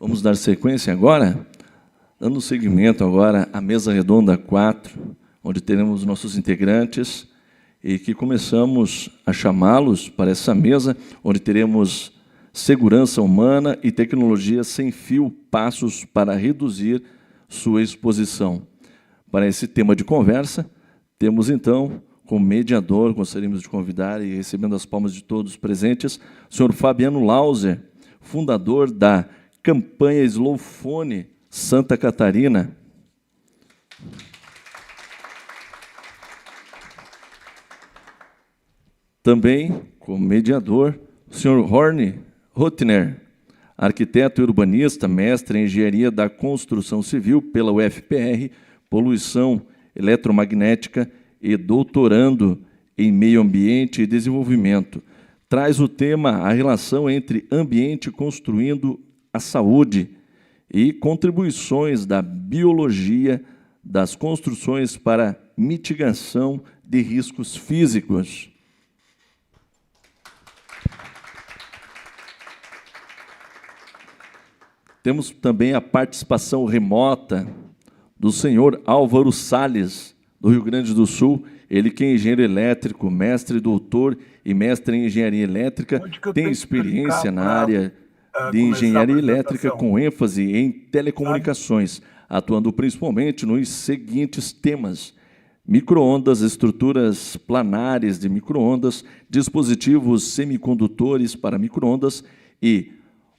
Vamos dar sequência agora, dando seguimento agora à mesa redonda 4, onde teremos nossos integrantes e que começamos a chamá-los para essa mesa, onde teremos segurança humana e tecnologia sem fio, passos para reduzir sua exposição. Para esse tema de conversa, temos então, como mediador, gostaríamos de convidar e recebendo as palmas de todos os presentes, o senhor Fabiano Lauser, fundador da campanha Slowphone Santa Catarina. Também, como mediador, o senhor Horne Rotner, arquiteto e urbanista, mestre em engenharia da construção civil pela UFPR, poluição eletromagnética e doutorando em meio ambiente e desenvolvimento. Traz o tema a relação entre ambiente construindo a saúde e contribuições da biologia das construções para mitigação de riscos físicos. Temos também a participação remota do senhor Álvaro Salles, do Rio Grande do Sul, ele que é engenheiro elétrico, mestre, doutor e mestre em engenharia elétrica, tem experiência na área de engenharia elétrica com ênfase em telecomunicações, atuando principalmente nos seguintes temas: micro-ondas, estruturas planares de micro-ondas, dispositivos semicondutores para micro-ondas e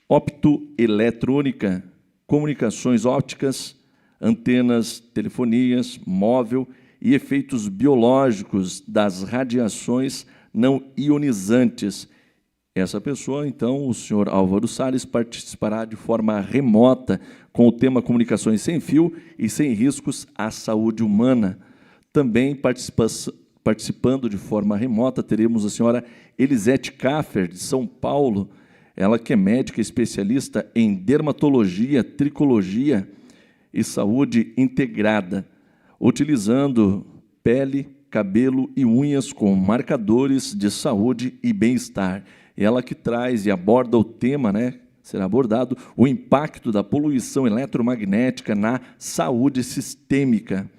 optoeletrônica, comunicações ópticas, antenas, telefonias, móvel e efeitos biológicos das radiações não ionizantes. Essa pessoa, então, o senhor Álvaro Salles, participará de forma remota com o tema comunicações sem fio e sem riscos à saúde humana. Também participando de forma remota, teremos a senhora Elisete Kaffer, de São Paulo, ela que é médica especialista em dermatologia, tricologia e saúde integrada, utilizando pele, cabelo e unhas como marcadores de saúde e bem-estar. Ela que traz e aborda o tema, será abordado, o impacto da poluição eletromagnética na saúde sistêmica.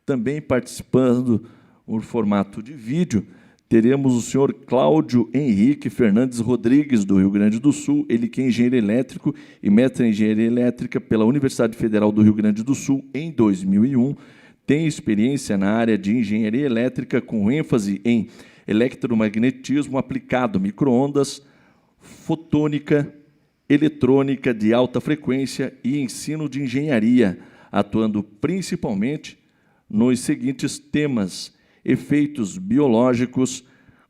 Também participando no formato de vídeo, teremos o senhor Cláudio Henrique Fernandes Rodrigues, do Rio Grande do Sul, ele que é engenheiro elétrico e mestre em engenharia elétrica pela Universidade Federal do Rio Grande do Sul em 2001, tem experiência na área de engenharia elétrica com ênfase em eletromagnetismo aplicado, micro-ondas, fotônica, eletrônica de alta frequência e ensino de engenharia, atuando principalmente nos seguintes temas: efeitos biológicos,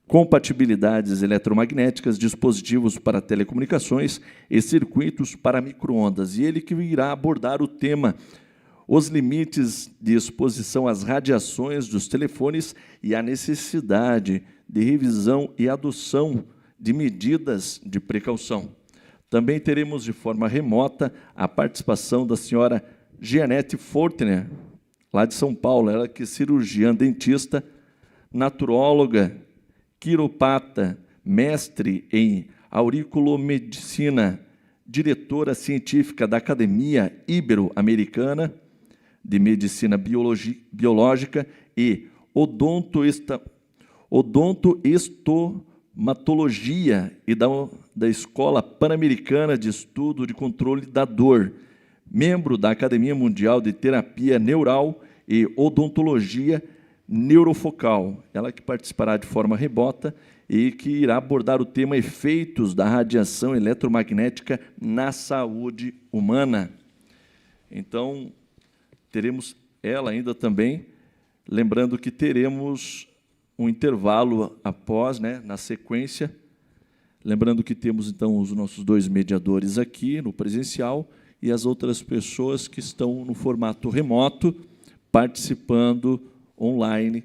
compatibilidades eletromagnéticas, dispositivos para telecomunicações e circuitos para micro-ondas. E ele que irá abordar o tema os limites de exposição às radiações dos telefones e a necessidade de revisão e adoção de medidas de precaução. Também teremos de forma remota a participação da senhora Jeanette Fortner, lá de São Paulo, ela que é cirurgiã dentista, naturóloga, quiropata, mestre em auriculomedicina, diretora científica da Academia Ibero-Americana de Medicina Biológica e odontoestomatologia e da Escola Pan-Americana de Estudo de Controle da Dor, membro da Academia Mundial de Terapia Neural e Odontologia Neurofocal. Ela que participará de forma remota e que irá abordar o tema efeitos da radiação eletromagnética na saúde humana. Então, teremos ela ainda também, lembrando que teremos um intervalo após, na sequência, lembrando que temos, então, os nossos dois mediadores aqui no presencial e as outras pessoas que estão no formato remoto, participando online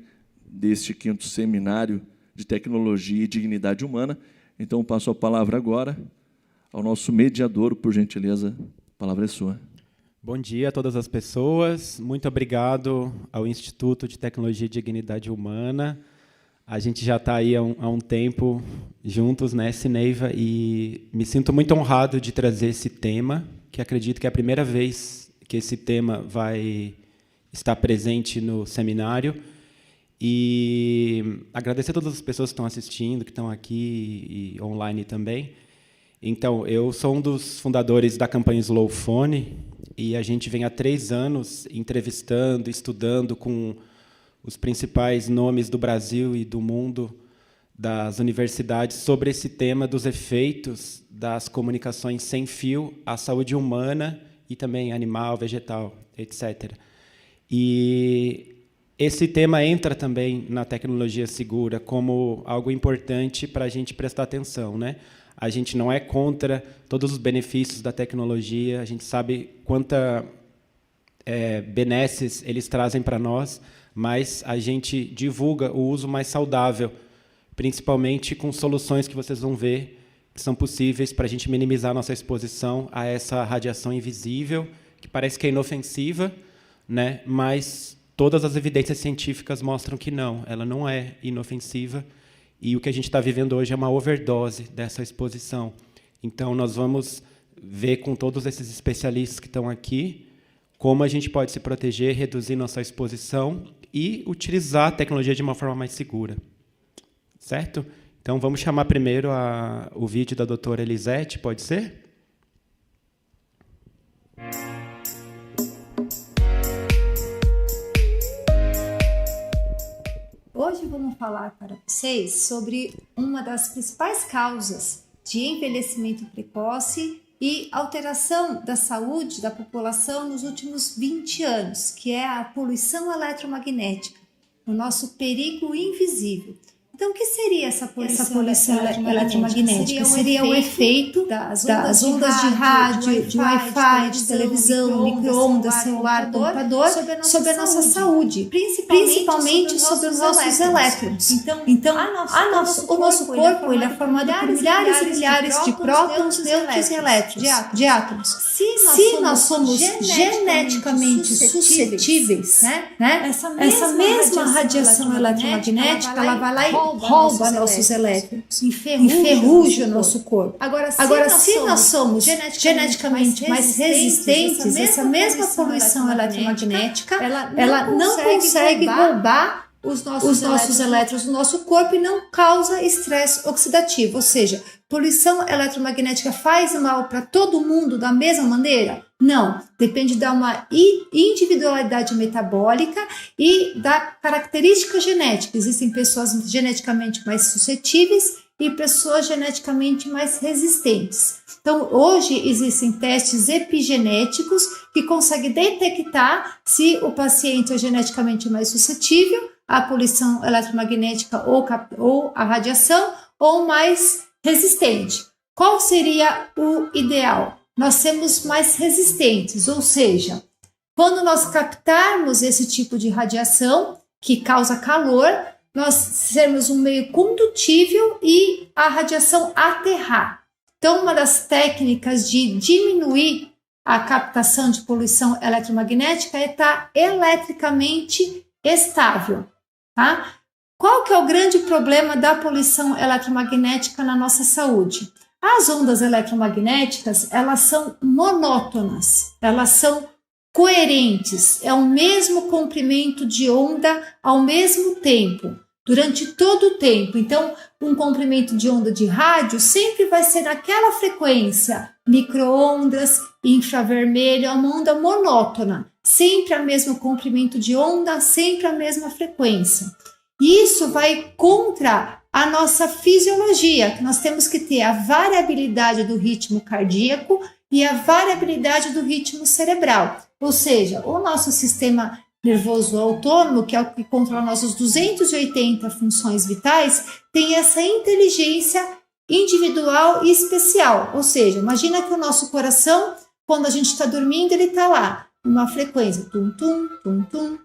deste 5º seminário de Tecnologia e Dignidade Humana. Então, passo a palavra agora ao nosso mediador, por gentileza, a palavra é sua. Bom dia a todas as pessoas, muito obrigado ao Instituto de Tecnologia e Dignidade Humana. A gente já está aí há um tempo juntos, Sineiva, e me sinto muito honrado de trazer esse tema que acredito que é a primeira vez que esse tema vai estar presente no seminário. E agradecer a todas as pessoas que estão assistindo, que estão aqui e online também. Então, eu sou um dos fundadores da campanha Slow Phone, e a gente vem há 3 anos entrevistando, estudando com os principais nomes do Brasil e do mundo, das universidades, sobre esse tema dos efeitos das comunicações sem fio à saúde humana e também animal, vegetal, etc. E esse tema entra também na tecnologia segura como algo importante para a gente prestar atenção, né? A gente não é contra todos os benefícios da tecnologia, a gente sabe quanta benesses eles trazem para nós, mas a gente divulga o uso mais saudável, principalmente com soluções que vocês vão ver que são possíveis para a gente minimizar nossa exposição a essa radiação invisível, que parece que é inofensiva, né? Mas todas as evidências científicas mostram que não, ela não é inofensiva, e o que a gente está vivendo hoje é uma overdose dessa exposição. Então, nós vamos ver com todos esses especialistas que estão aqui como a gente pode se proteger, reduzir nossa exposição e utilizar a tecnologia de uma forma mais segura. Certo? Então, vamos chamar primeiro o vídeo da doutora Elisete, pode ser? Hoje vamos falar para vocês sobre uma das principais causas de envelhecimento precoce e alteração da saúde da população nos últimos 20 anos, que é a poluição eletromagnética, o nosso perigo invisível. Então, o que seria essa poluição eletromagnética? Seria o efeito das ondas de rádio, de Wi-Fi, de televisão, micro-ondas, celular, computador, sobre a nossa saúde, principalmente sobre os nossos elétrons. Então, o nosso corpo ele é formado por milhares e milhares de prótons, nêutrons e elétrons, de átomos. Se nós somos geneticamente suscetíveis, né, essa mesma radiação eletromagnética, ela vai lá e rouba nossos elétrons, enferruja o nosso corpo. Agora, se nós somos geneticamente mais resistentes, essa mesma poluição eletromagnética, ela não consegue roubar os nossos elétrons do nosso corpo e não causa estresse oxidativo. Ou seja, poluição eletromagnética faz mal para todo mundo da mesma maneira? Não, depende de uma individualidade metabólica e da característica genética. Existem pessoas geneticamente mais suscetíveis e pessoas geneticamente mais resistentes. Então, hoje existem testes epigenéticos que conseguem detectar se o paciente é geneticamente mais suscetível à poluição eletromagnética ou à radiação, ou mais resistente. Qual seria o ideal? Nós sermos mais resistentes, ou seja, quando nós captarmos esse tipo de radiação que causa calor, nós sermos um meio condutível e a radiação aterrar. Então, uma das técnicas de diminuir a captação de poluição eletromagnética é estar eletricamente estável, tá? Qual que é o grande problema da poluição eletromagnética na nossa saúde? As ondas eletromagnéticas, elas são monótonas, elas são coerentes, é o mesmo comprimento de onda ao mesmo tempo, durante todo o tempo. Então, um comprimento de onda de rádio sempre vai ser naquela frequência, micro-ondas, infravermelho, é uma onda monótona, sempre o mesmo comprimento de onda, sempre a mesma frequência. E isso vai contra a nossa fisiologia, que nós temos que ter a variabilidade do ritmo cardíaco e a variabilidade do ritmo cerebral. Ou seja, o nosso sistema nervoso autônomo, que é o que controla nossas 280 funções vitais, tem essa inteligência individual e especial. Ou seja, imagina que o nosso coração, quando a gente está dormindo, ele está lá, numa frequência, tum-tum, tum-tum.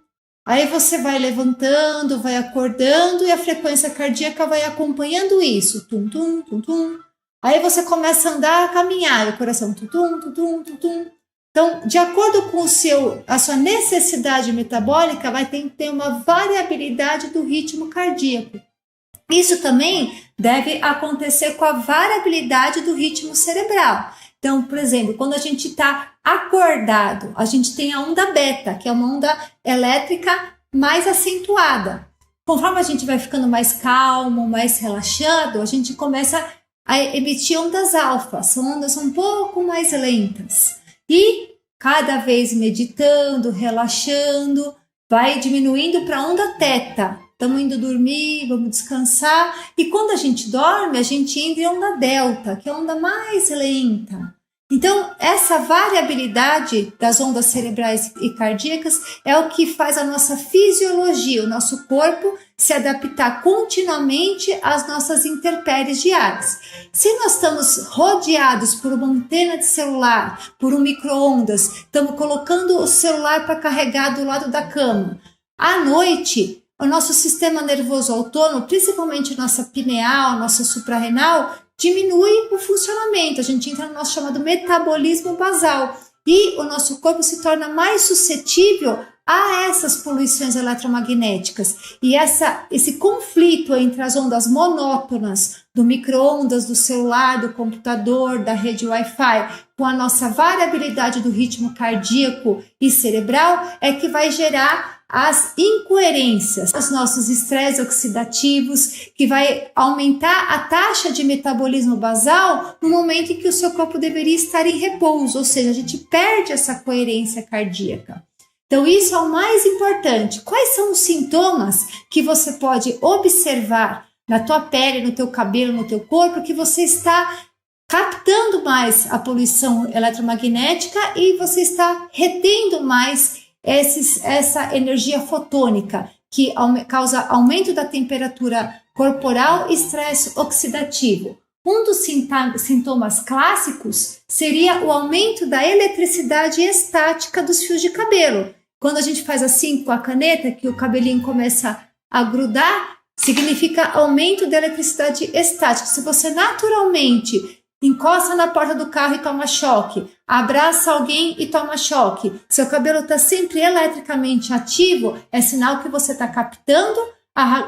Aí você vai levantando, vai acordando e a frequência cardíaca vai acompanhando isso. Tum, tum, tum, tum. Aí você começa a andar, a caminhar, e o coração tum, tum, tum, tum, tum, tum. Então, de acordo com a sua necessidade metabólica, vai ter uma variabilidade do ritmo cardíaco. Isso também deve acontecer com a variabilidade do ritmo cerebral. Então, por exemplo, quando a gente está acordado, a gente tem a onda beta, que é uma onda elétrica mais acentuada. Conforme a gente vai ficando mais calmo, mais relaxado, a gente começa a emitir ondas alfa, são ondas um pouco mais lentas. E cada vez meditando, relaxando, vai diminuindo para a onda teta. Estamos indo dormir, vamos descansar. E quando a gente dorme, a gente entra em onda delta, que é a onda mais lenta. Então, essa variabilidade das ondas cerebrais e cardíacas é o que faz a nossa fisiologia, o nosso corpo, se adaptar continuamente às nossas intempéries diárias. Se nós estamos rodeados por uma antena de celular, por um micro-ondas, estamos colocando o celular para carregar do lado da cama, à noite, o nosso sistema nervoso autônomo, principalmente nossa pineal, nossa suprarrenal, diminui o funcionamento, a gente entra no nosso chamado metabolismo basal e o nosso corpo se torna mais suscetível a essas poluições eletromagnéticas. E esse conflito entre as ondas monótonas do micro-ondas, do celular, do computador, da rede Wi-Fi, com a nossa variabilidade do ritmo cardíaco e cerebral, é que vai gerar as incoerências, os nossos estresses oxidativos, que vai aumentar a taxa de metabolismo basal no momento em que o seu corpo deveria estar em repouso, ou seja, a gente perde essa coerência cardíaca. Então, isso é o mais importante. Quais são os sintomas que você pode observar na tua pele, no teu cabelo, no teu corpo, que você está captando mais a poluição eletromagnética e você está retendo mais essa energia fotônica, que causa aumento da temperatura corporal e estresse oxidativo. Um dos sintomas clássicos seria o aumento da eletricidade estática dos fios de cabelo. Quando a gente faz assim com a caneta, que o cabelinho começa a grudar, significa aumento da eletricidade estática. Se você naturalmente encosta na porta do carro e toma choque, abraça alguém e toma choque, seu cabelo está sempre eletricamente ativo, é sinal que você está captando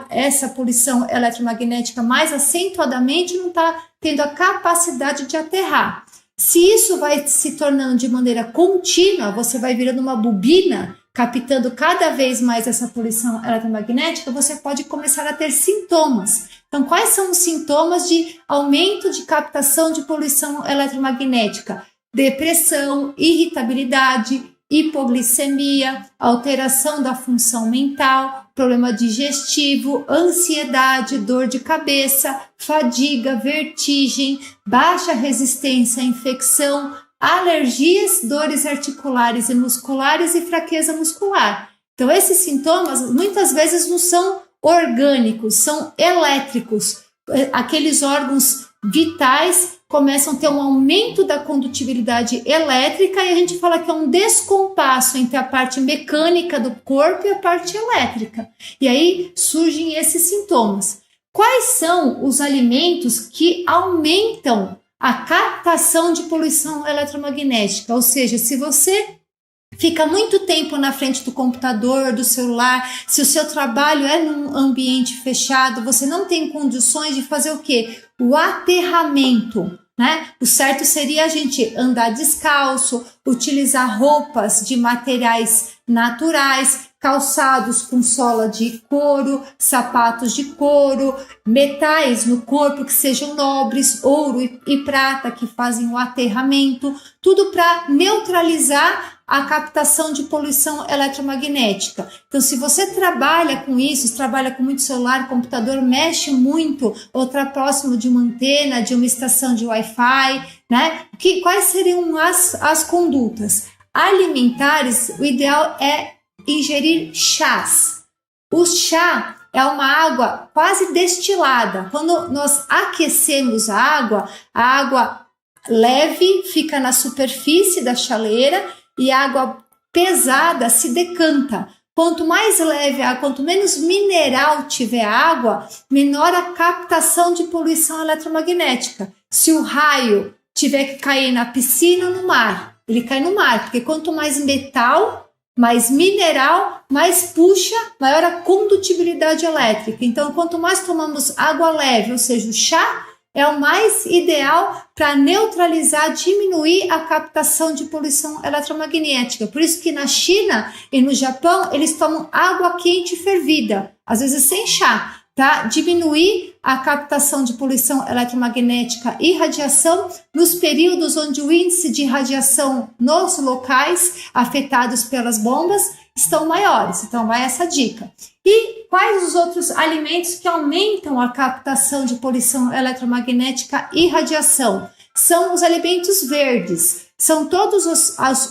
essa poluição eletromagnética mais acentuadamente e não está tendo a capacidade de aterrar. Se isso vai se tornando de maneira contínua, você vai virando uma bobina, captando cada vez mais essa poluição eletromagnética, você pode começar a ter sintomas. Então, quais são os sintomas de aumento de captação de poluição eletromagnética? Depressão, irritabilidade, hipoglicemia, alteração da função mental, problema digestivo, ansiedade, dor de cabeça, fadiga, vertigem, baixa resistência à infecção, alergias, dores articulares e musculares e fraqueza muscular. Então, esses sintomas muitas vezes não são orgânicos, são elétricos. Aqueles órgãos vitais começam a ter um aumento da condutibilidade elétrica e a gente fala que é um descompasso entre a parte mecânica do corpo e a parte elétrica. E aí surgem esses sintomas. Quais são os alimentos que aumentam a captação de poluição eletromagnética? Ou seja, se você fica muito tempo na frente do computador, do celular, se o seu trabalho é num ambiente fechado, você não tem condições de fazer o quê? O aterramento, né? O certo seria a gente andar descalço, utilizar roupas de materiais naturais, calçados com sola de couro, sapatos de couro, metais no corpo que sejam nobres, ouro e prata que fazem o aterramento, tudo para neutralizar a captação de poluição eletromagnética. Então, se você trabalha com isso, trabalha com muito celular, computador, mexe muito, ou está próximo de uma antena, de uma estação de Wi-Fi, né? Quais seriam as condutas? Alimentares, o ideal é ingerir chás. O chá é uma água quase destilada. Quando nós aquecemos a água leve fica na superfície da chaleira e a água pesada se decanta. Quanto mais leve a água, quanto menos mineral tiver a água, menor a captação de poluição eletromagnética. Se o raio tiver que cair na piscina ou no mar, ele cai no mar, porque quanto mais metal, mais mineral, mais puxa, maior a condutibilidade elétrica. Então, quanto mais tomamos água leve, ou seja, o chá é o mais ideal para neutralizar, diminuir a captação de poluição eletromagnética. Por isso que na China e no Japão, eles tomam água quente fervida, às vezes sem chá, para diminuir a captação de poluição eletromagnética e radiação nos períodos onde o índice de radiação nos locais afetados pelas bombas estão maiores. Então, vai essa dica. E quais os outros alimentos que aumentam a captação de poluição eletromagnética e radiação? São os alimentos verdes. São todos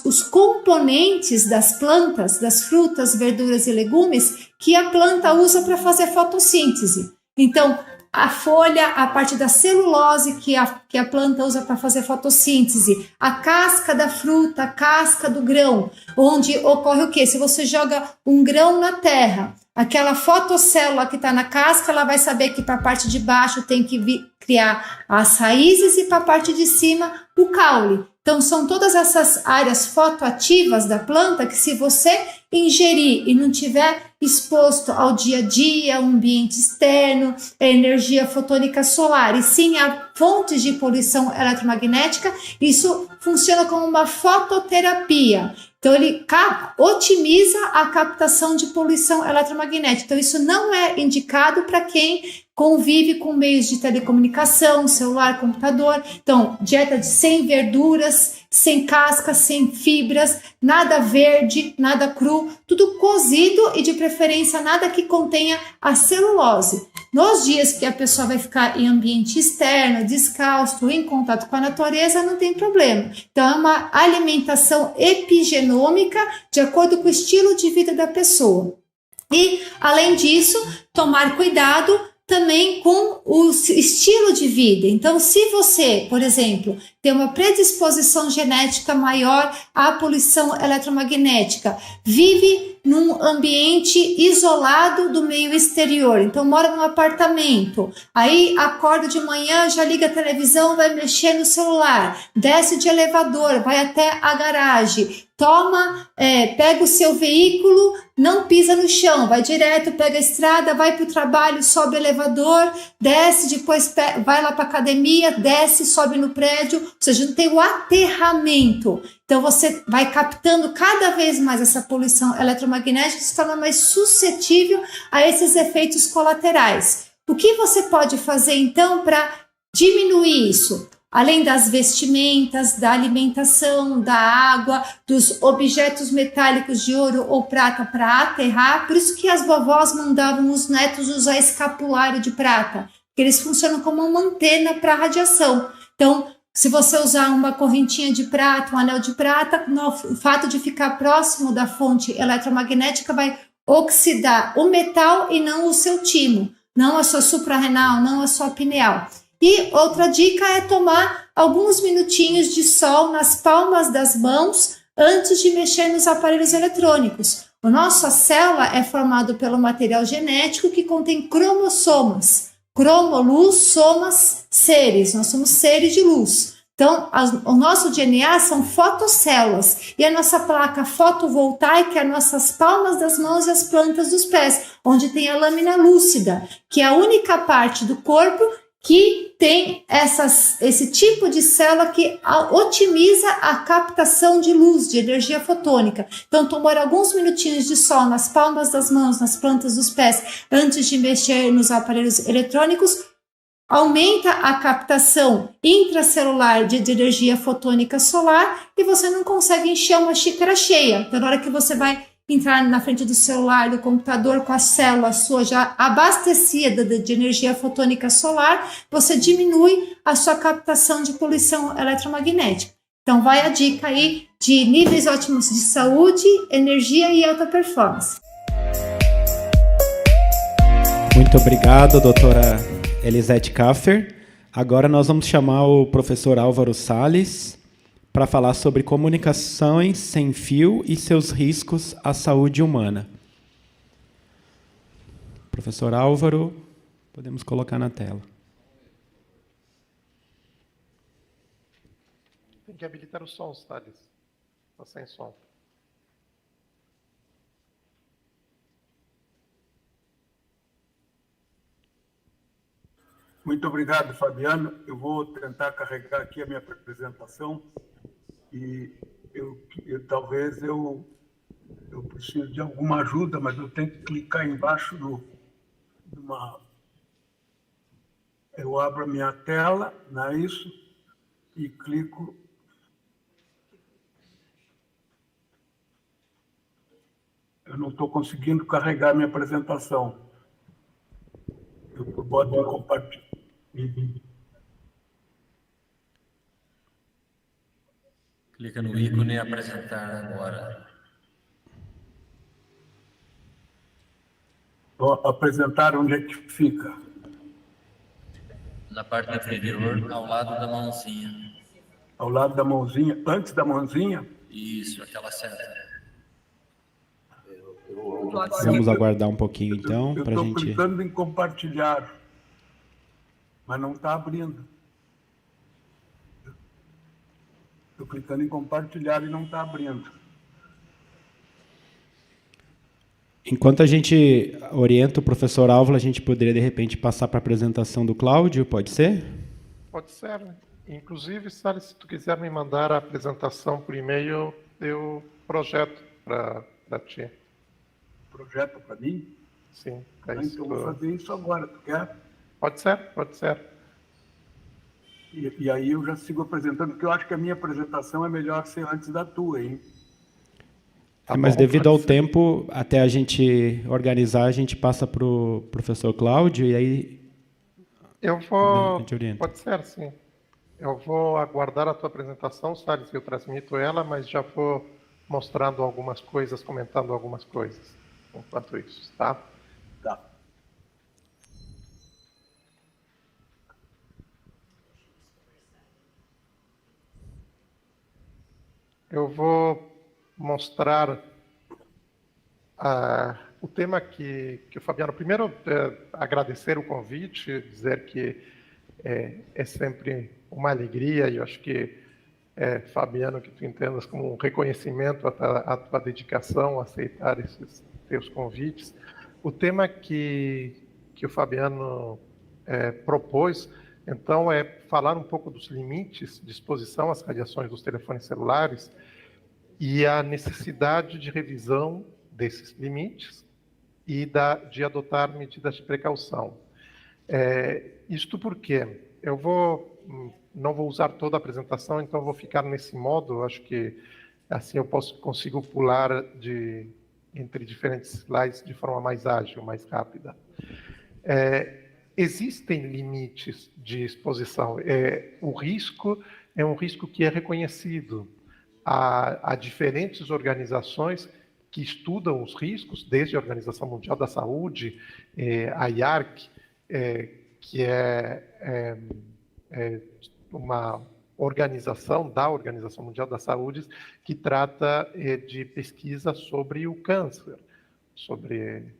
os componentes das plantas, das frutas, verduras e legumes que a planta usa para fazer fotossíntese. Então, a folha, a parte da celulose que a planta usa para fazer fotossíntese, a casca da fruta, a casca do grão, onde ocorre o quê? Se você joga um grão na terra, aquela fotocélula que está na casca, ela vai saber que para a parte de baixo tem que criar as raízes e para a parte de cima o caule. Então, são todas essas áreas fotoativas da planta que, se você ingerir e não tiver exposto ao dia a dia, ao ambiente externo, a energia fotônica solar, e sim a fontes de poluição eletromagnética, isso funciona como uma fototerapia. Então, ele otimiza a captação de poluição eletromagnética. Então, isso não é indicado para quem convive com meios de telecomunicação, celular, computador. Então, dieta sem verduras, sem casca, sem fibras, nada verde, nada cru, tudo cozido e, de preferência, nada que contenha a celulose. Nos dias que a pessoa vai ficar em ambiente externo, descalço, em contato com a natureza, não tem problema. Então, é uma alimentação epigenômica de acordo com o estilo de vida da pessoa. E, além disso, tomar cuidado também com o estilo de vida. Então, se você, por exemplo, tem uma predisposição genética maior à poluição eletromagnética, vive num ambiente isolado do meio exterior, então mora num apartamento, aí acorda de manhã, já liga a televisão, vai mexer no celular, desce de elevador, vai até a garagem, pega o seu veículo, não pisa no chão, vai direto, pega a estrada, vai para o trabalho, sobe o elevador, desce, depois vai lá para a academia, desce, sobe no prédio, ou seja, não tem o aterramento. Então, você vai captando cada vez mais essa poluição eletromagnética e se torna mais suscetível a esses efeitos colaterais. O que você pode fazer, então, para diminuir isso? Além das vestimentas, da alimentação, da água, dos objetos metálicos de ouro ou prata para aterrar, por isso que as vovós mandavam os netos usar escapulário de prata, porque eles funcionam como uma antena para a radiação. Então, se você usar uma correntinha de prata, um anel de prata, o fato de ficar próximo da fonte eletromagnética vai oxidar o metal e não o seu timo, não a sua suprarrenal, não a sua pineal. E outra dica é tomar alguns minutinhos de sol nas palmas das mãos antes de mexer nos aparelhos eletrônicos. A nossa célula é formada pelo material genético que contém cromossomas. Cromo, luz, somas, seres. Nós somos seres de luz. Então, o nosso DNA são fotocélulas. E a nossa placa fotovoltaica é as nossas palmas das mãos e as plantas dos pés, onde tem a lâmina lúcida, que é a única parte do corpo que tem esse tipo de célula que otimiza a captação de luz, de energia fotônica. Então, tomar alguns minutinhos de sol nas palmas das mãos, nas plantas dos pés, antes de mexer nos aparelhos eletrônicos, aumenta a captação intracelular de energia fotônica solar e você não consegue encher uma xícara cheia. Então, na hora que você vai entrar na frente do celular, do computador, com a célula sua já abastecida de energia fotônica solar, você diminui a sua captação de poluição eletromagnética. Então, vai a dica aí de níveis ótimos de saúde, energia e alta performance. Muito obrigado, doutora Elisete Kaffer. Agora nós vamos chamar o professor Álvaro Salles para falar sobre comunicações sem fio e seus riscos à saúde humana. Professor Álvaro, podemos colocar na tela. Tem que habilitar o som, Thales. Está sem som. Muito obrigado, Fabiano. Eu vou tentar carregar aqui a minha apresentação e talvez eu preciso de alguma ajuda, mas eu tenho que clicar embaixo de uma... Eu abro a minha tela, não é isso? E clico... Eu não estou conseguindo carregar a minha apresentação. Eu boto em compartilhar. Clica no ícone apresentar agora. Vou apresentar onde é que fica. Na parte inferior, ao lado da mãozinha. Ao lado da mãozinha, antes da mãozinha. Isso, aquela seta. Vamos aguardar um pouquinho, então, para a Eu estou gente... clicando em compartilhar, mas não está abrindo. Estou clicando em compartilhar e não está abrindo. Enquanto a gente orienta o professor Álvaro, a gente poderia, de repente, passar para a apresentação do Cláudio, pode ser? Pode ser, né? Inclusive, Salles, se tu quiser me mandar a apresentação por e-mail, eu projeto para ti. Projeto para mim? Sim, Então eu vou fazer isso agora, tu quer? Pode ser, pode ser. E aí eu já sigo apresentando, porque eu acho que a minha apresentação é melhor ser antes da tua, hein? Tá Mas bom, devido ao pode ser. tempo, até a gente organizar, a gente passa para o professor Cláudio e aí Eu a vou... gente orienta. Pode ser, sim. Eu vou aguardar a tua apresentação, Salles, eu transmito ela, mas já vou mostrando algumas coisas, comentando algumas coisas enquanto isso, tá? Tá. Eu vou mostrar o tema que o Fabiano... Primeiro, agradecer o convite, dizer que é sempre uma alegria, e eu acho que, Fabiano, que tu entendas como um reconhecimento à tua dedicação, a aceitar esses teus convites. O tema que o Fabiano propôs, então, é falar um pouco dos limites de exposição às radiações dos telefones celulares e a necessidade de revisão desses limites e de adotar medidas de precaução. Isto porque eu não vou usar toda a apresentação, então vou ficar nesse modo. Acho que assim eu consigo pular entre diferentes slides de forma mais ágil, mais rápida. Existem limites de exposição. O risco é um risco que é reconhecido. Há diferentes organizações que estudam os riscos, desde a Organização Mundial da Saúde, a IARC, que é uma organização da Organização Mundial da Saúde que trata de pesquisa sobre o câncer, sobre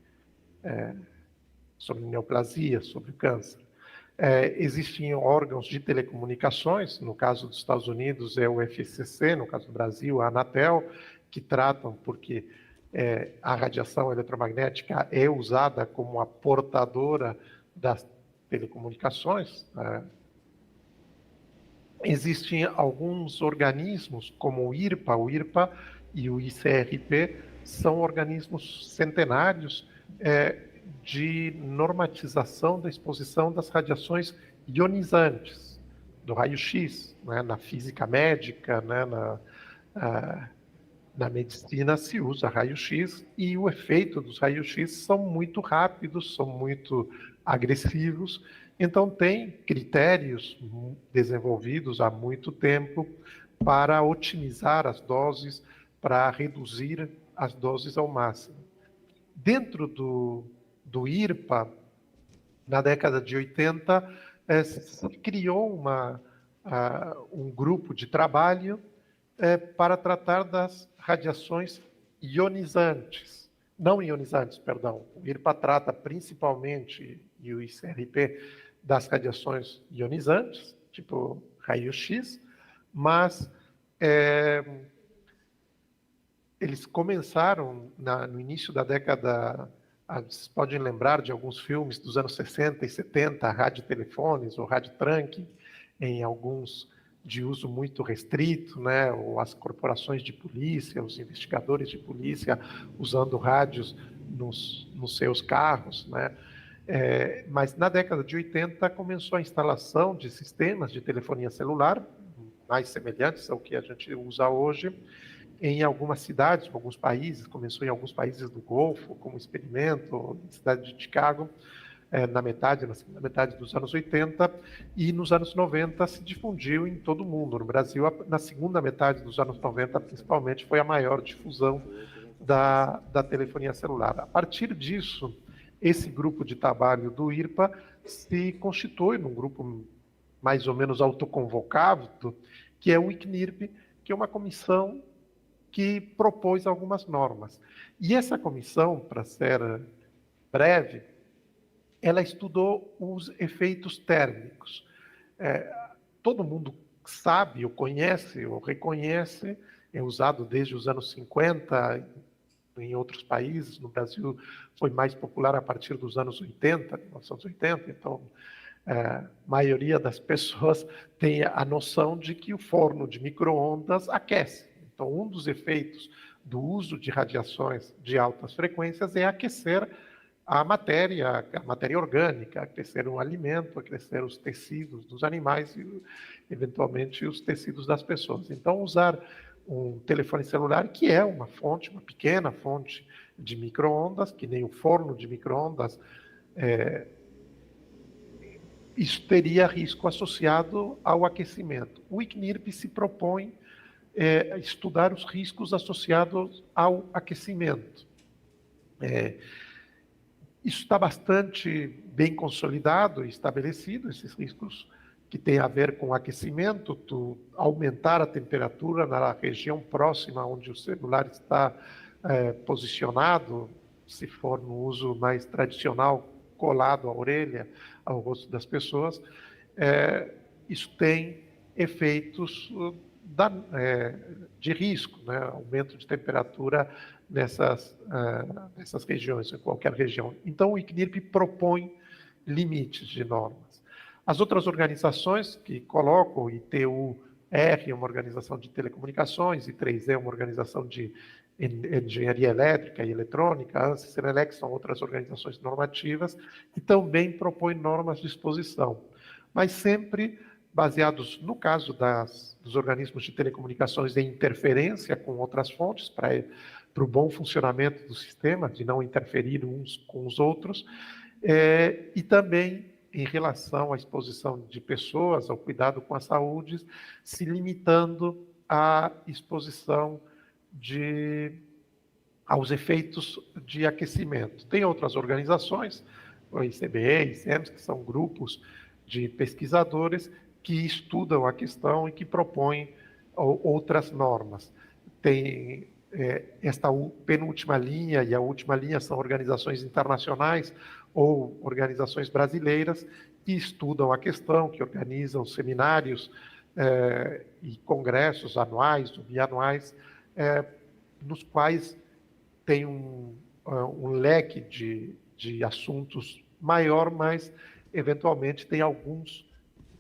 neoplasia, sobre o câncer. Existem órgãos de telecomunicações, no caso dos Estados Unidos é o FCC, no caso do Brasil a Anatel, que tratam porque a radiação eletromagnética é usada como a portadora das telecomunicações. Existem alguns organismos, como o IRPA e o ICRP, são organismos centenários de normatização da exposição das radiações ionizantes, do raio-x, né? Na física médica, né? Na medicina se usa raio-x e o efeito dos raios-x são muito rápidos, são muito agressivos, então tem critérios desenvolvidos há muito tempo para otimizar as doses, para reduzir as doses ao máximo. Dentro do IRPA, na década de 80, se criou um grupo de trabalho para tratar das radiações ionizantes, não ionizantes, perdão. O IRPA trata principalmente, e o ICRP, das radiações ionizantes, tipo raio-x, mas eles começaram, no início da década Vocês podem lembrar de alguns filmes dos anos 60 e 70, radiotelefones ou radiotrunking, em alguns de uso muito restrito, né? Ou as corporações de polícia, os investigadores de polícia usando rádios nos seus carros, né? Mas na década de 80 começou a instalação de sistemas de telefonia celular mais semelhantes ao que a gente usa hoje em algumas cidades, em alguns países. Começou em alguns países do Golfo como experimento, na cidade de Chicago, na segunda metade dos anos 80, e nos anos 90 se difundiu em todo o mundo. No Brasil, na segunda metade dos anos 90, principalmente, foi a maior difusão da telefonia celular. A partir disso, esse grupo de trabalho do IRPA se constitui num grupo mais ou menos autoconvocado, que é o ICNIRP, que é uma comissão que propôs algumas normas. E essa comissão, para ser breve, ela estudou os efeitos térmicos. Todo mundo sabe, ou conhece, ou reconhece, é usado desde os anos 50 em outros países. No Brasil foi mais popular a partir dos anos 80, 1980, então a maioria das pessoas tem a noção de que o forno de micro-ondas aquece. Então, um dos efeitos do uso de radiações de altas frequências é aquecer a matéria orgânica, aquecer um alimento, aquecer os tecidos dos animais e, eventualmente, os tecidos das pessoas. Então, usar um telefone celular, que é uma fonte, uma pequena fonte de micro-ondas, que nem o forno de micro-ondas, isso teria risco associado ao aquecimento. O ICNIRP se propõe estudar os riscos associados ao aquecimento. Isso está bastante bem consolidado e estabelecido, esses riscos que têm a ver com o aquecimento, aumentar a temperatura na região próxima onde o celular está posicionado, se for no uso mais tradicional, colado à orelha, ao rosto das pessoas. Isso tem efeitos de risco, né? Aumento de temperatura nessas regiões, em qualquer região. Então, o ICNIRP propõe limites de normas. As outras organizações que colocam, o ITU-R é uma organização de telecomunicações, I3E é uma organização de engenharia elétrica e eletrônica, a ANSI e Senelec são outras organizações normativas que também propõem normas de exposição, mas sempre baseados, no caso dos organismos de telecomunicações, em interferência com outras fontes, para o bom funcionamento do sistema, de não interferir uns com os outros, e também em relação à exposição de pessoas, ao cuidado com a saúde, se limitando à exposição aos efeitos de aquecimento. Tem outras organizações, o ICBE, ICEMS, que são grupos de pesquisadores que estudam a questão e que propõem outras normas. Tem esta penúltima linha e a última linha são organizações internacionais ou organizações brasileiras que estudam a questão, que organizam seminários e congressos anuais ou bianuais, nos quais tem um leque de assuntos maior, mas eventualmente tem alguns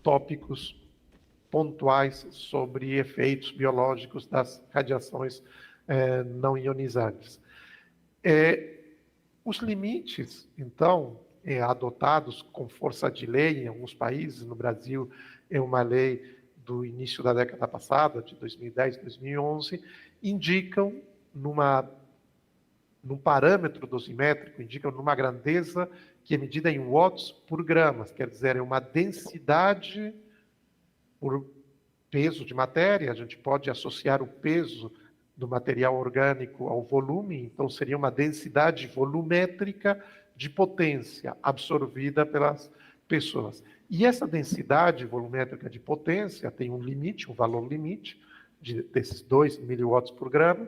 tópicos pontuais sobre efeitos biológicos das radiações não ionizantes. Os limites, então, adotados com força de lei em alguns países, no Brasil é uma lei do início da década passada, de 2010, 2011, indicam num parâmetro dosimétrico, indicam numa grandeza que é medida em watts por gramas, quer dizer, é uma densidade por peso de matéria. A gente pode associar o peso do material orgânico ao volume, então seria uma densidade volumétrica de potência absorvida pelas pessoas. E essa densidade volumétrica de potência tem um limite, um valor limite, desses 2 miliwatts por grama,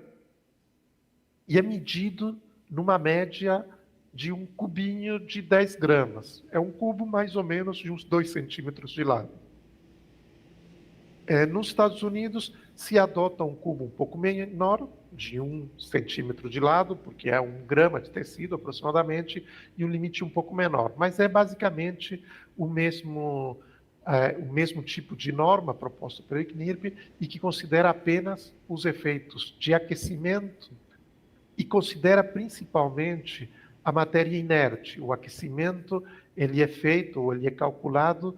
e é medido numa média de um cubinho de 10 gramas. É um cubo mais ou menos de uns 2 centímetros de lado. Nos Estados Unidos, se adota um cubo um pouco menor, de 1 centímetro de lado, porque é 1 grama de tecido aproximadamente, e um limite um pouco menor. Mas é basicamente o mesmo tipo de norma proposta pelo ICNIRP e que considera apenas os efeitos de aquecimento e considera principalmente a matéria inerte. O aquecimento ele é feito, ou ele é calculado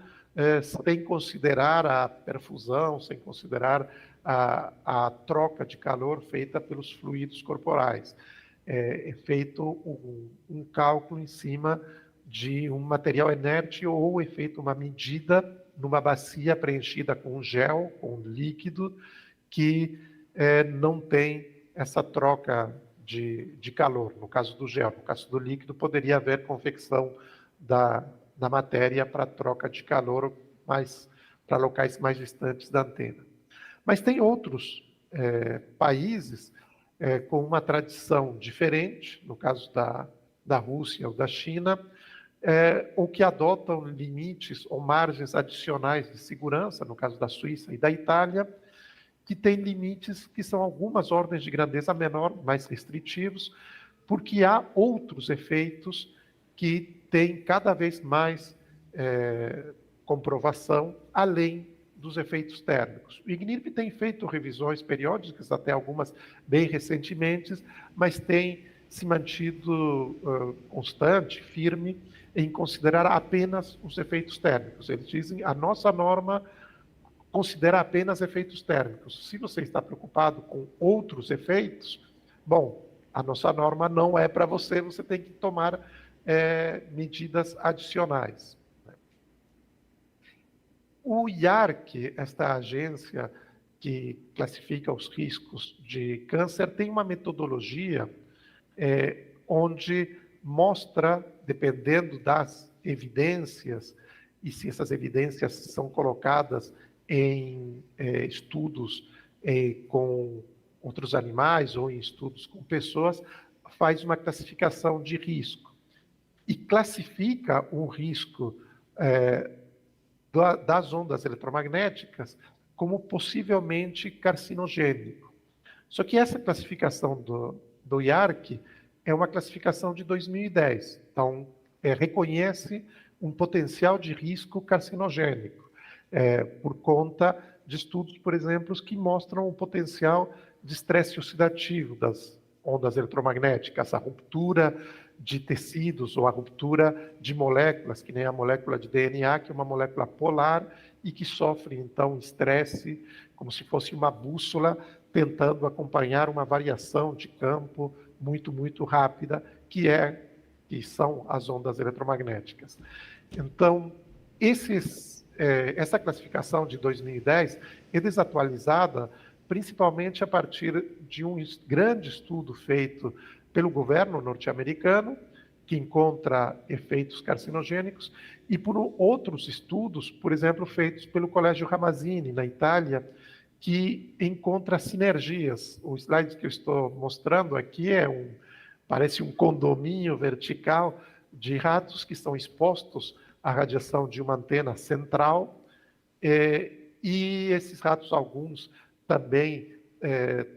sem considerar a perfusão, sem considerar a troca de calor feita pelos fluidos corporais. É feito um cálculo em cima de um material inerte ou é feita uma medida numa bacia preenchida com gel, com líquido, que não tem essa troca de calor, no caso do gel. No caso do líquido, poderia haver convecção da matéria para troca de calor, mas para locais mais distantes da antena. Mas tem outros países com uma tradição diferente, no caso da Rússia ou da China, ou que adotam limites ou margens adicionais de segurança, no caso da Suíça e da Itália, que tem limites que são algumas ordens de grandeza menor, mais restritivos, porque há outros efeitos que têm cada vez mais comprovação, além dos efeitos térmicos. O ICNIRP tem feito revisões periódicas, até algumas bem recentemente, mas tem se mantido constante, firme, em considerar apenas os efeitos térmicos. Eles dizem, a nossa norma considera apenas efeitos térmicos. Se você está preocupado com outros efeitos, bom, a nossa norma não é para você, você tem que tomar medidas adicionais. O IARC, esta agência que classifica os riscos de câncer, tem uma metodologia onde mostra, dependendo das evidências, e se essas evidências são colocadas em estudos com outros animais ou em estudos com pessoas, faz uma classificação de risco. E classifica o risco das ondas eletromagnéticas como possivelmente carcinogênico. Só que essa classificação do IARC é uma classificação de 2010. Então, reconhece um potencial de risco carcinogênico, por conta de estudos, por exemplo, que mostram o potencial de estresse oxidativo das ondas eletromagnéticas, a ruptura de tecidos ou a ruptura de moléculas, que nem a molécula de DNA, que é uma molécula polar e que sofre, então, estresse, como se fosse uma bússola, tentando acompanhar uma variação de campo muito, muito rápida, que são as ondas eletromagnéticas. Então, essa classificação de 2010 é desatualizada principalmente a partir de um grande estudo feito pelo governo norte-americano, que encontra efeitos carcinogênicos, e por outros estudos, por exemplo, feitos pelo Colégio Ramazzini, na Itália, que encontra sinergias. O slide que eu estou mostrando aqui parece um condomínio vertical de ratos que estão expostos à radiação de uma antena central, e esses ratos, alguns, também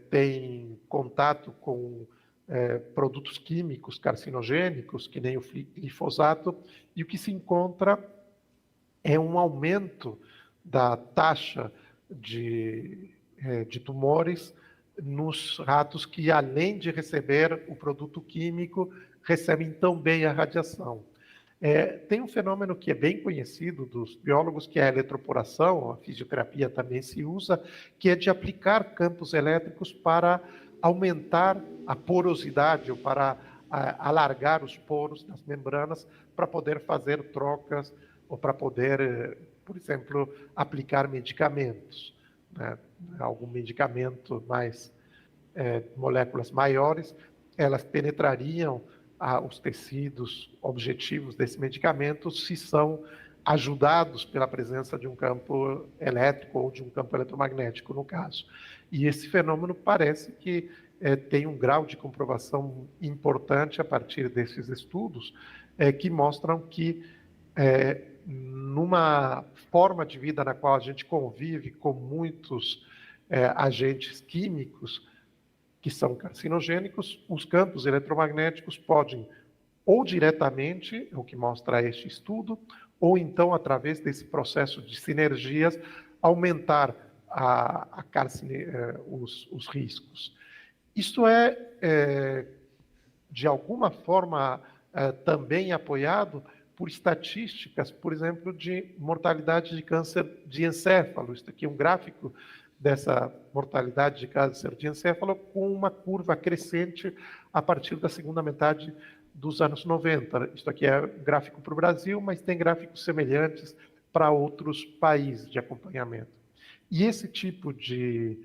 têm contato com produtos químicos carcinogênicos, que nem o glifosato, e o que se encontra é um aumento da taxa de tumores nos ratos que, além de receber o produto químico, recebem também a radiação. Tem um fenômeno que é bem conhecido dos biólogos, que é a eletroporação, a fisioterapia também se usa, que é de aplicar campos elétricos para aumentar a porosidade ou para alargar os poros das membranas para poder fazer trocas ou para poder, por exemplo, aplicar medicamentos, né? Algum medicamento mais, moléculas maiores, elas penetrariam os tecidos objetivos desse medicamento se são ajudados pela presença de um campo elétrico ou de um campo eletromagnético, no caso. E esse fenômeno parece que tem um grau de comprovação importante a partir desses estudos, que mostram que numa forma de vida na qual a gente convive com muitos agentes químicos que são carcinogênicos, os campos eletromagnéticos podem, ou diretamente, o que mostra este estudo, ou então, através desse processo de sinergias, aumentar os riscos. Isso de alguma forma, também apoiado por estatísticas, por exemplo, de mortalidade de câncer de encéfalo. Isso aqui é um gráfico dessa mortalidade de câncer de encéfalo com uma curva crescente a partir da segunda metade dos anos 90. Isso aqui é um gráfico para o Brasil, mas tem gráficos semelhantes para outros países de acompanhamento. E esse tipo de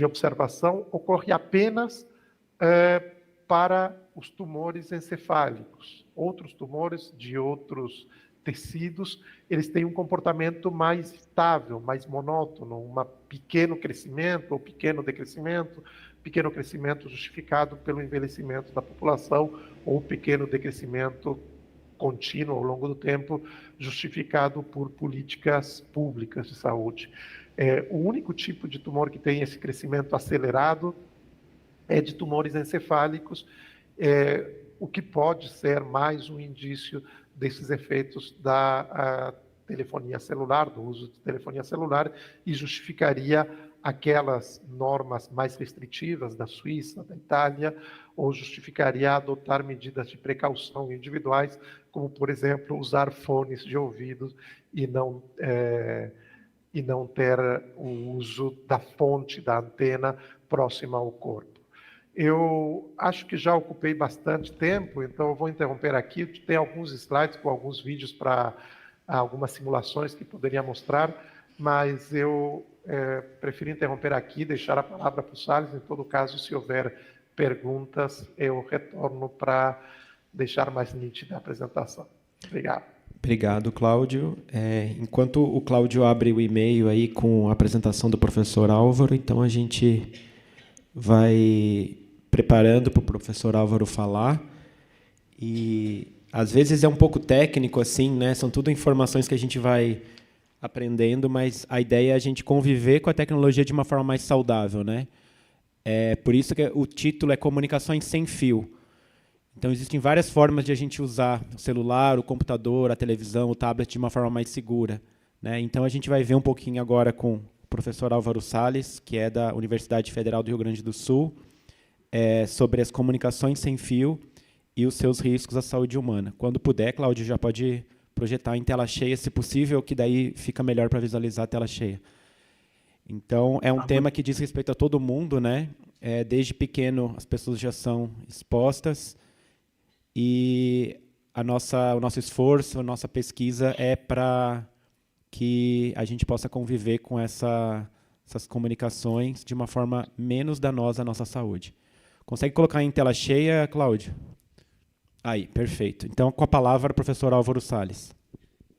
observação ocorre apenas para os tumores encefálicos. Outros tumores de outros tecidos, eles têm um comportamento mais estável, mais monótono, um pequeno crescimento ou pequeno decrescimento, pequeno crescimento justificado pelo envelhecimento da população ou pequeno decrescimento contínuo ao longo do tempo, justificado por políticas públicas de saúde. O único tipo de tumor que tem esse crescimento acelerado é de tumores encefálicos, o que pode ser mais um indício desses efeitos da telefonia celular, do uso de telefonia celular, e justificaria aquelas normas mais restritivas da Suíça, da Itália, ou justificaria adotar medidas de precaução individuais, como, por exemplo, usar fones de ouvido e não ter o uso da fonte, da antena, próxima ao corpo. Eu acho que já ocupei bastante tempo, então eu vou interromper aqui. Tem alguns slides com alguns vídeos para algumas simulações que poderia mostrar, mas eu prefiro interromper aqui, deixar a palavra para o Salles. Em todo caso, se houver perguntas, eu retorno para deixar mais nítida a apresentação. Obrigado. Obrigado, Cláudio. Enquanto o Cláudio abre o e-mail aí com a apresentação do professor Álvaro, então a gente vai preparando para o professor Álvaro falar. E às vezes é um pouco técnico, assim, né? São tudo informações que a gente vai aprendendo, mas a ideia é a gente conviver com a tecnologia de uma forma mais saudável, né? Por isso que o título é Comunicações Sem Fio. Então, existem várias formas de a gente usar o celular, o computador, a televisão, o tablet de uma forma mais segura, né? Então, a gente vai ver um pouquinho agora com o professor Álvaro Salles, que é da Universidade Federal do Rio Grande do Sul, sobre as comunicações sem fio e os seus riscos à saúde humana. Quando puder, Cláudio, já pode projetar em tela cheia, se possível, que daí fica melhor para visualizar a tela cheia. Então, é um tema que diz respeito a todo mundo, né? Desde pequeno, as pessoas já são expostas, e o nosso esforço, a nossa pesquisa é para que a gente possa conviver com essas comunicações de uma forma menos danosa à nossa saúde. Consegue colocar em tela cheia, Cláudio? Aí, perfeito. Então, com a palavra, o professor Álvaro Salles.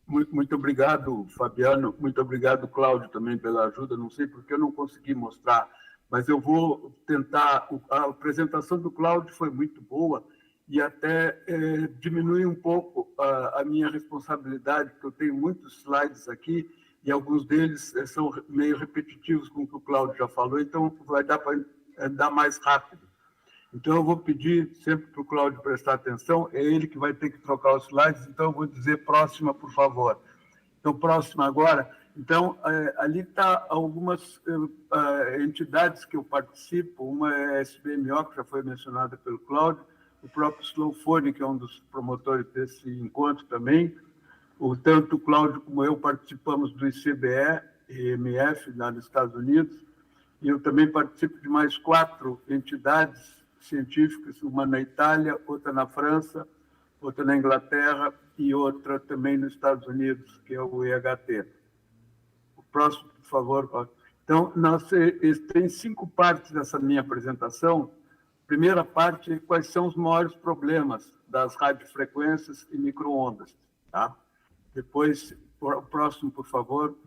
Muito obrigado, Fabiano. Muito obrigado, Cláudio, também pela ajuda. Não sei porque eu não consegui mostrar, mas eu vou tentar. A apresentação do Cláudio foi muito boa e até diminui um pouco a minha responsabilidade, porque eu tenho muitos slides aqui e alguns deles são meio repetitivos com o que o Cláudio já falou, então vai dar para andar mais rápido. Então, eu vou pedir sempre para o Cláudio prestar atenção, é ele que vai ter que trocar os slides, então eu vou dizer próxima, por favor. Então, próxima agora. Então, ali está algumas entidades que eu participo, uma é a SBMO, que já foi mencionada pelo Cláudio, o próprio Slowphone, que é um dos promotores desse encontro também, tanto o Cláudio como eu participamos do ICBE, EMF, lá nos Estados Unidos, e eu também participo de mais 4 entidades científicas, uma na Itália, outra na França, outra na Inglaterra e outra também nos Estados Unidos, que é o EHT. O próximo, por favor. Então, tem 5 partes dessa minha apresentação. Primeira parte, quais são os maiores problemas das radiofrequências e microondas. Tá? Depois, o próximo, por favor,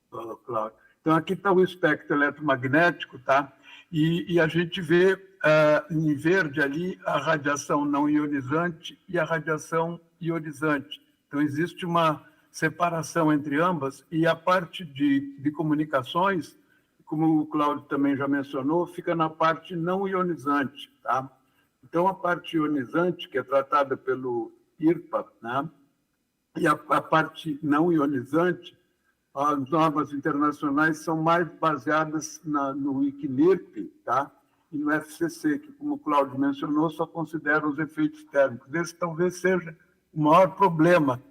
Cláudio. Então, aqui está o espectro eletromagnético, tá? E a gente vê em verde ali a radiação não ionizante e a radiação ionizante. Então, existe uma separação entre ambas, e a parte de comunicações, como o Cláudio também já mencionou, fica na parte não ionizante, tá? Então, a parte ionizante, que é tratada pelo IRPA, né? E a parte não ionizante, as normas internacionais são mais baseadas no ICNIRP, tá? E no FCC, que, como o Cláudio mencionou, só considera os efeitos térmicos. Esse talvez seja o maior problema,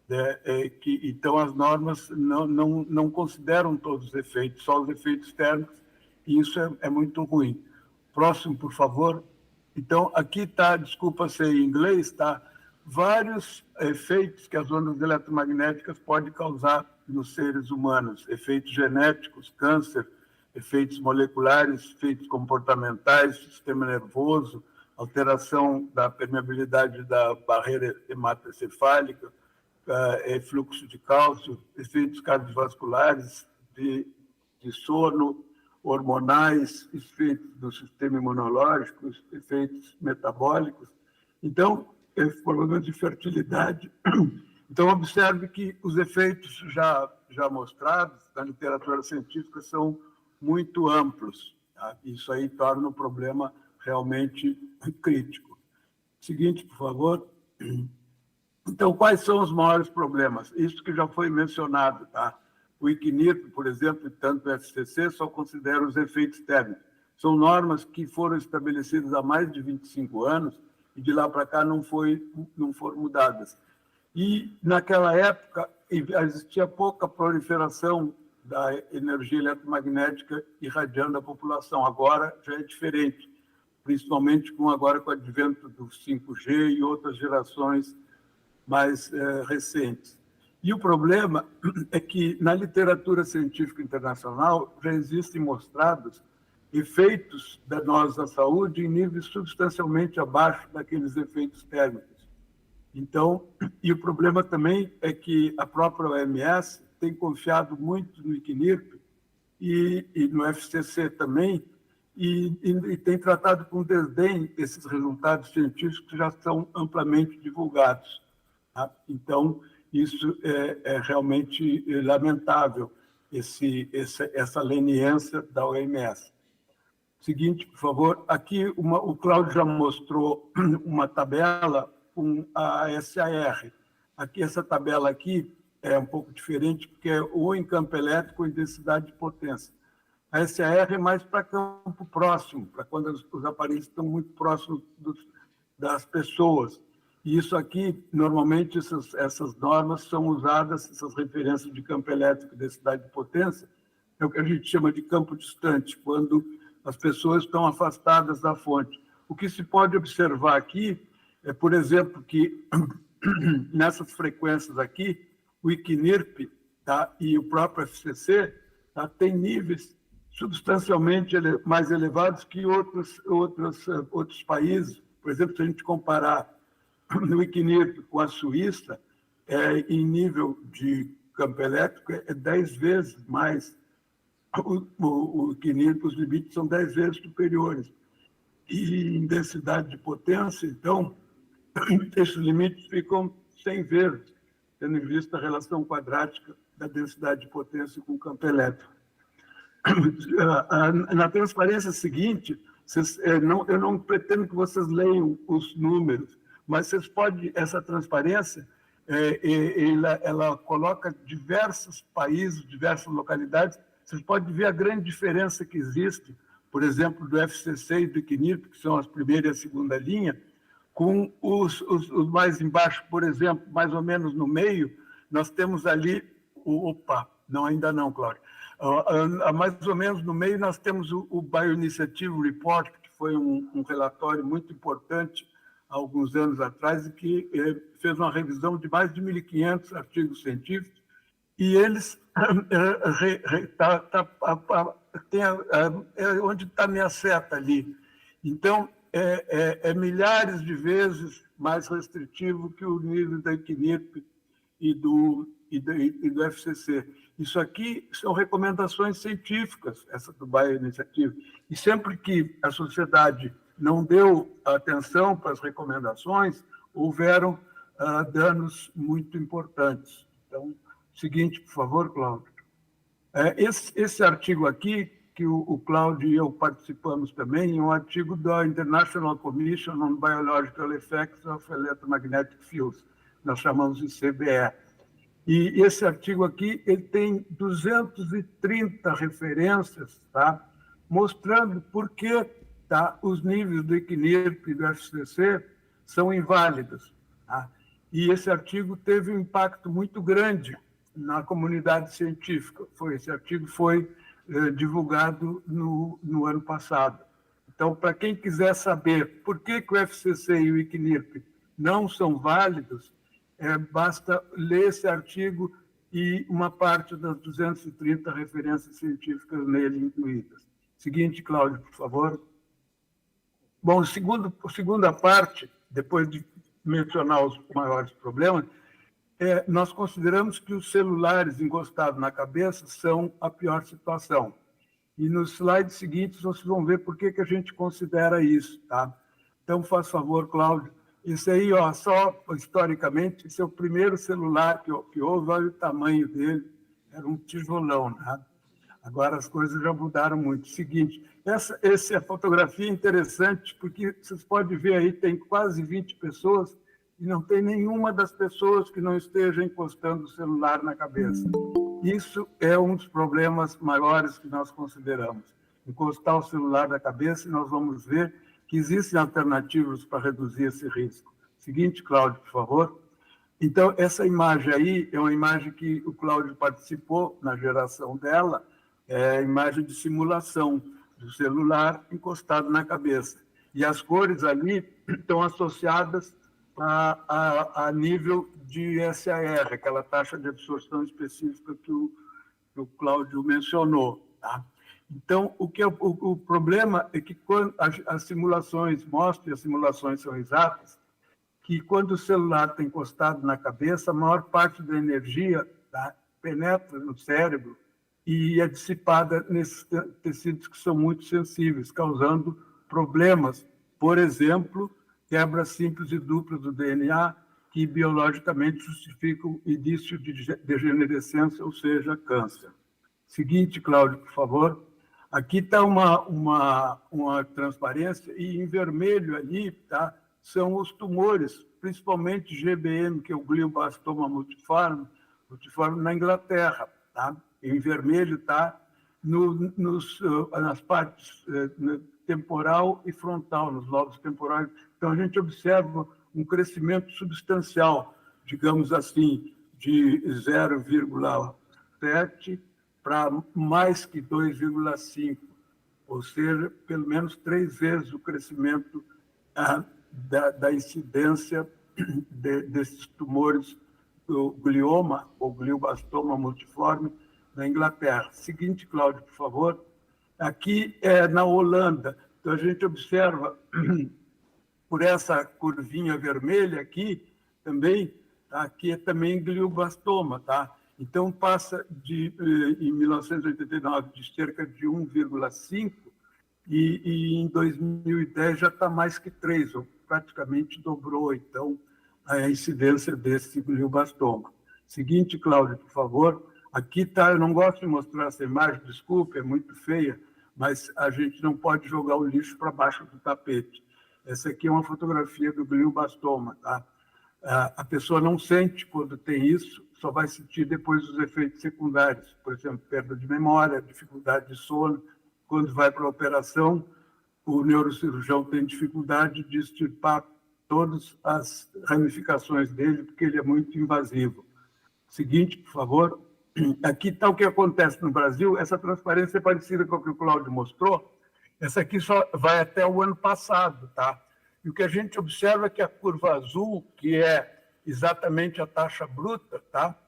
né? Então, as normas não consideram todos os efeitos, só os efeitos térmicos, e isso é muito ruim. Próximo, por favor. Então, aqui está, desculpa ser em inglês, tá? Vários efeitos que as ondas eletromagnéticas podem causar nos seres humanos, efeitos genéticos, câncer, efeitos moleculares, efeitos comportamentais, sistema nervoso, alteração da permeabilidade da barreira hematoencefálica, fluxo de cálcio, efeitos cardiovasculares, de sono, hormonais, efeitos do sistema imunológico, efeitos metabólicos. Então, problemas de fertilidade. Então, observe que os efeitos já mostrados na literatura científica são muito amplos. Tá? Isso aí torna o problema realmente crítico. Seguinte, por favor. Então, quais são os maiores problemas? Isso que já foi mencionado, tá? O ICNIRP, por exemplo, e tanto o FCC, só considera os efeitos térmicos. São normas que foram estabelecidas há mais de 25 anos e de lá para cá não foram mudadas. E, naquela época, existia pouca proliferação da energia eletromagnética irradiando a população. Agora já é diferente, principalmente agora com o advento do 5G e outras gerações mais recentes. E o problema é que, na literatura científica internacional, já existem mostrados efeitos danosos à saúde em níveis substancialmente abaixo daqueles efeitos térmicos. Então, e o problema também é que a própria OMS tem confiado muito no ICNIRP e no FCC também, e tem tratado com desdém esses resultados científicos que já são amplamente divulgados. Tá? Então, isso é realmente lamentável, essa leniência da OMS. Seguinte, por favor. Aqui o Cláudio já mostrou uma tabela com a SAR. Aqui, essa tabela aqui é um pouco diferente, porque é ou em campo elétrico ou em densidade de potência. A SAR é mais para campo próximo, para quando os aparelhos estão muito próximos das pessoas. E isso aqui, normalmente, essas normas são usadas, essas referências de campo elétrico e densidade de potência, é o que a gente chama de campo distante, quando as pessoas estão afastadas da fonte. O que se pode observar aqui é, por exemplo, que nessas frequências aqui, o ICNIRP, tá, e o próprio FCC, tá, tem níveis substancialmente mais elevados que outros países. Por exemplo, se a gente comparar no ICNIRP com a Suíça, em nível de campo elétrico, é 10 vezes mais. O ICNIRP, os limites são 10 vezes superiores. E em densidade de potência, então, esses limites ficam 100 vezes, tendo em vista a relação quadrática da densidade de potência com o campo elétrico. Na transparência seguinte, eu não pretendo que vocês leiam os números, mas vocês podem, essa transparência, ela coloca diversos países, diversas localidades. Vocês podem ver a grande diferença que existe, por exemplo, do FCC e do ICNIRP, que são as primeira e a segunda linha, com os mais embaixo, por exemplo, mais ou menos no meio, nós temos ali ainda não, Cláudio. Mais ou menos no meio, nós temos o Bioinitiative Report, que foi um relatório muito importante há alguns anos atrás, e que fez uma revisão de mais de 1.500 artigos científicos, e eles onde está a minha seta ali. Então, é milhares de vezes mais restritivo que o nível da ICNIRP e do FCC. Isso aqui são recomendações científicas, essa do Bioinitiative. E sempre que a sociedade não deu atenção para as recomendações, houveram danos muito importantes. Então, seguinte, por favor, Cláudio. Esse artigo aqui, que o Cláudio e eu participamos também, é um artigo da International Commission on Biological Effects of Electromagnetic Fields, nós chamamos de CBE. E esse artigo aqui ele tem 230 referências, tá? Mostrando por que, tá, os níveis do ICNIRP e do FCC são inválidos. Tá? E esse artigo teve um impacto muito grande na comunidade científica. Esse artigo foi divulgado no ano passado. Então, para quem quiser saber por que o FCC e o ICNIRP não são válidos, basta ler esse artigo e uma parte das 230 referências científicas nele incluídas. Seguinte, Cláudio, por favor. Bom, a segunda parte, depois de mencionar os maiores problemas, nós consideramos que os celulares encostados na cabeça são a pior situação. E nos slides seguintes vocês vão ver por que a gente considera isso. Tá? Então, faz favor, Cláudio. Esse aí, ó, só historicamente, esse é o primeiro celular que houve, olha o tamanho dele, era um tijolão, né? Agora as coisas já mudaram muito. Seguinte, essa fotografia é interessante, porque vocês podem ver aí, tem quase 20 pessoas, e não tem nenhuma das pessoas que não esteja encostando o celular na cabeça. Isso é um dos problemas maiores que nós consideramos. Encostar o celular na cabeça, e nós vamos ver que existem alternativas para reduzir esse risco. Seguinte, Cláudio, por favor. Então, essa imagem aí é uma imagem que o Cláudio participou na geração dela, é a imagem de simulação do celular encostado na cabeça. E as cores ali estão associadas a nível de SAR, aquela taxa de absorção específica que o Cláudio mencionou. Tá? Então, o problema é que quando as simulações mostram, e as simulações são exatas, que quando o celular está encostado na cabeça, a maior parte da energia, tá, penetra no cérebro e é dissipada nesses tecidos que são muito sensíveis, causando problemas. Por exemplo, quebra simples e dupla do DNA, que biologicamente justificam início de degenerescência, ou seja, câncer. Seguinte, Cláudio, por favor. Aqui está uma transparência, e em vermelho ali, tá, são os tumores, principalmente GBM, que é o glioblastoma multiforme na Inglaterra. Tá? Em vermelho está nas partes temporal e frontal, nos lobos temporais. Então, a gente observa um crescimento substancial, digamos assim, de 0,7 para mais que 2,5, ou seja, pelo menos 3 vezes o crescimento da incidência desses tumores do glioma, ou glioblastoma multiforme, na Inglaterra. Seguinte, Cláudio, por favor. Aqui é na Holanda. Então, a gente observa, por essa curvinha vermelha aqui, também, tá? Aqui é também glioblastoma, tá? Então, passa em 1989 de cerca de 1,5 e em 2010 já está mais que 3, ou praticamente dobrou, então, a incidência desse glioblastoma. Seguinte, Cláudio, por favor. Aqui está, eu não gosto de mostrar essa imagem, desculpe, é muito feia, mas a gente não pode jogar o lixo para baixo do tapete. Essa aqui é uma fotografia do glioblastoma, tá? A pessoa não sente quando tem isso, só vai sentir depois os efeitos secundários, por exemplo, perda de memória, dificuldade de sono. Quando vai para a operação, o neurocirurgião tem dificuldade de extirpar todas as ramificações dele, porque ele é muito invasivo. Seguinte, por favor. Aqui está o que acontece no Brasil. Essa transparência é parecida com o que o Cláudio mostrou. Essa aqui só vai até o ano passado, tá? E o que a gente observa é que a curva azul, que é exatamente a taxa bruta, tá?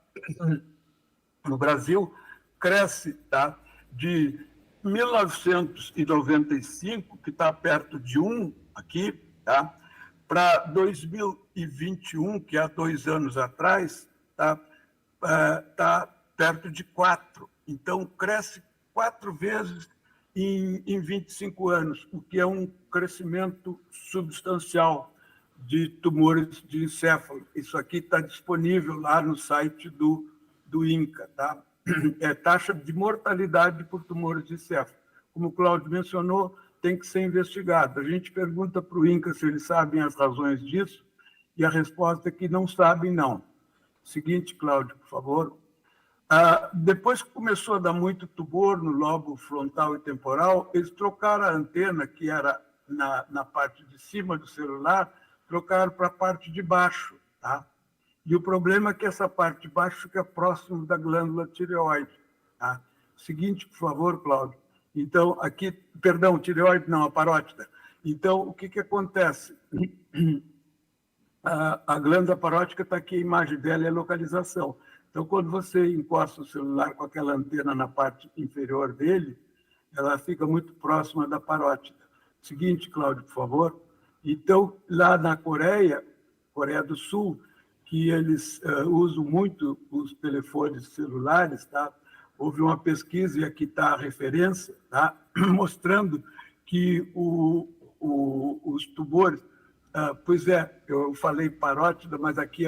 No Brasil, cresce, tá? De 1995, que está perto de 1 aqui, tá? Para 2021, que há 2 anos atrás, tá? Está perto de 4. Então, cresce 4 vezes em 25 anos, o que é um crescimento substancial de tumores de encéfalo. Isso aqui está disponível lá no site do do INCA, tá? É taxa de mortalidade por tumores de céfalo. Como o Cláudio mencionou, tem que ser investigado. A gente pergunta para o INCA se eles sabem as razões disso, e a resposta é que não sabem, não. Seguinte, Cláudio, por favor. Depois que começou a dar muito tumor no lobo frontal e temporal, eles trocaram a antena, que era na parte de cima do celular, trocaram para a parte de baixo, tá? E o problema é que essa parte de baixo fica próximo da glândula tireoide, tá? Seguinte, por favor, Cláudio. Então, aqui, perdão, tireoide não, a parótida. Então, o que acontece? A glândula parótida está aqui, a imagem dela e a localização. Então, quando você encosta o celular com aquela antena na parte inferior dele, ela fica muito próxima da parótida. Seguinte, Cláudio, por favor. Então, lá na Coreia do Sul, que eles usam muito os telefones celulares, tá? Houve uma pesquisa, e aqui está a referência, tá? Mostrando que os tumores... pois é, eu falei parótida, mas aqui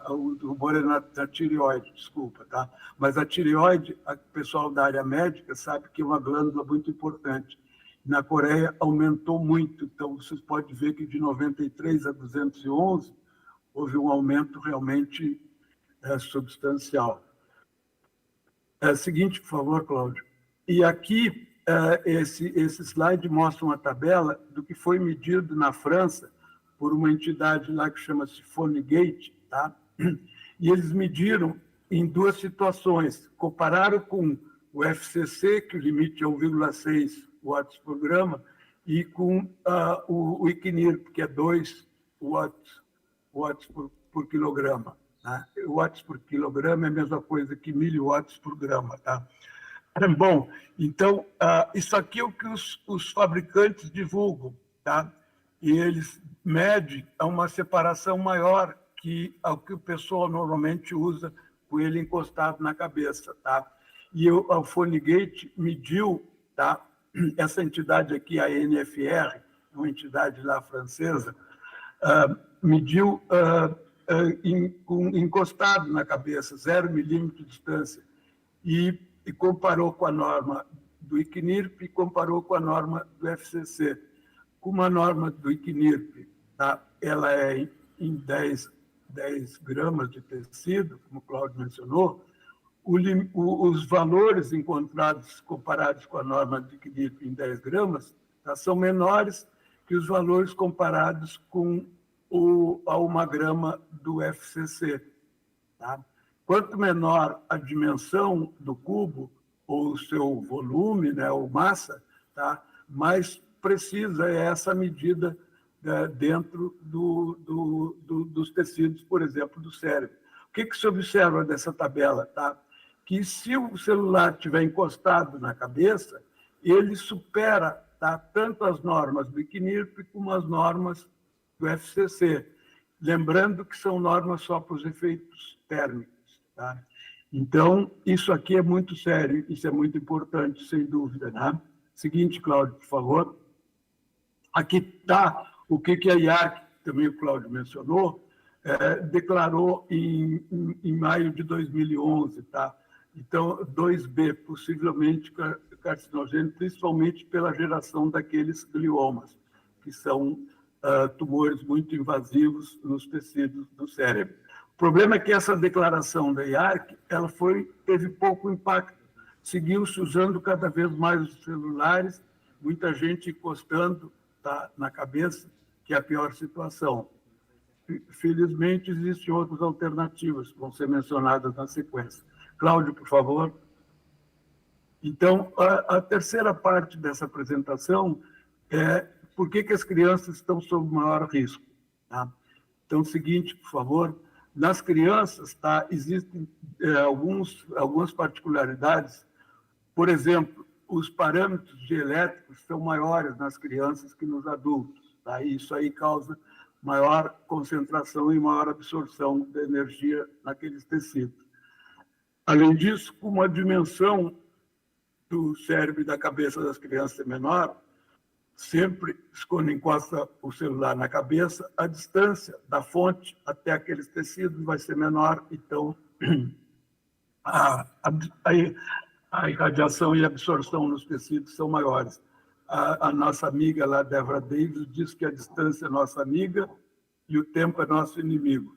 o tumor é na tireoide, desculpa, tá? Mas a tireoide, o pessoal da área médica sabe que é uma glândula muito importante. Na Coreia aumentou muito, então vocês podem ver que de 93 a 211 houve um aumento realmente substancial. Seguinte, por favor, Cláudio. E aqui, esse slide mostra uma tabela do que foi medido na França por uma entidade lá que chama-se Phonegate, tá? E eles mediram em duas situações. Compararam com o FCC, que o limite é 1,6 watts por grama, e com o ICNIRP, que é 2 watts por quilograma. Tá? Watts por quilograma é a mesma coisa que miliwatts por grama. Tá? Bom, então, isso aqui é o que os fabricantes divulgam, tá? E eles medem a uma separação maior que ao que o pessoal normalmente usa com ele encostado na cabeça. Tá? E a Phonegate mediu, tá? Essa entidade aqui, a NFR, uma entidade lá francesa, mediu encostado na cabeça, 0 milímetro de distância, e comparou com a norma do ICNIRP e comparou com a norma do FCC. Como a norma do ICNIRP, tá, ela é em 10 gramas de tecido, como o Cláudio mencionou, os valores encontrados comparados com a norma do ICNIRP em 10 gramas tá, são menores que os valores comparados com a 1 grama do FCC. Tá? Quanto menor a dimensão do cubo, ou o seu volume, né, ou massa, tá, mais precisa é essa medida dentro dos tecidos, por exemplo, do cérebro. O que se observa dessa tabela? Tá? Que se o celular estiver encostado na cabeça, ele supera, tá, tanto as normas do ICNIRP como as normas do FCC. Lembrando que são normas só para os efeitos térmicos. Tá? Então, isso aqui é muito sério, isso é muito importante, sem dúvida. Né? Seguinte, Cláudio, por favor. Aqui está o que a IARC, também o Cláudio mencionou, declarou em maio de 2011. Tá? Então, 2B, possivelmente carcinogênio, principalmente pela geração daqueles gliomas, que são tumores muito invasivos nos tecidos do cérebro. O problema é que essa declaração da IARC teve pouco impacto. Seguiu-se usando cada vez mais os celulares, muita gente encostando, tá, na cabeça, que é a pior situação. Felizmente, existem outras alternativas que vão ser mencionadas na sequência. Cláudio, por favor. Então, a terceira parte dessa apresentação é por que as crianças estão sob maior risco. Tá? Então, o seguinte, por favor, nas crianças, tá, existem algumas particularidades. Por exemplo, os parâmetros de elétricos são maiores nas crianças que nos adultos. Tá? E isso aí causa maior concentração e maior absorção da energia naqueles tecidos. Além disso, como a dimensão do cérebro e da cabeça das crianças é menor, sempre, quando encosta o celular na cabeça, a distância da fonte até aqueles tecidos vai ser menor, então a irradiação e a absorção nos tecidos são maiores. A nossa amiga lá, Deborah Davis, diz que a distância é nossa amiga e o tempo é nosso inimigo.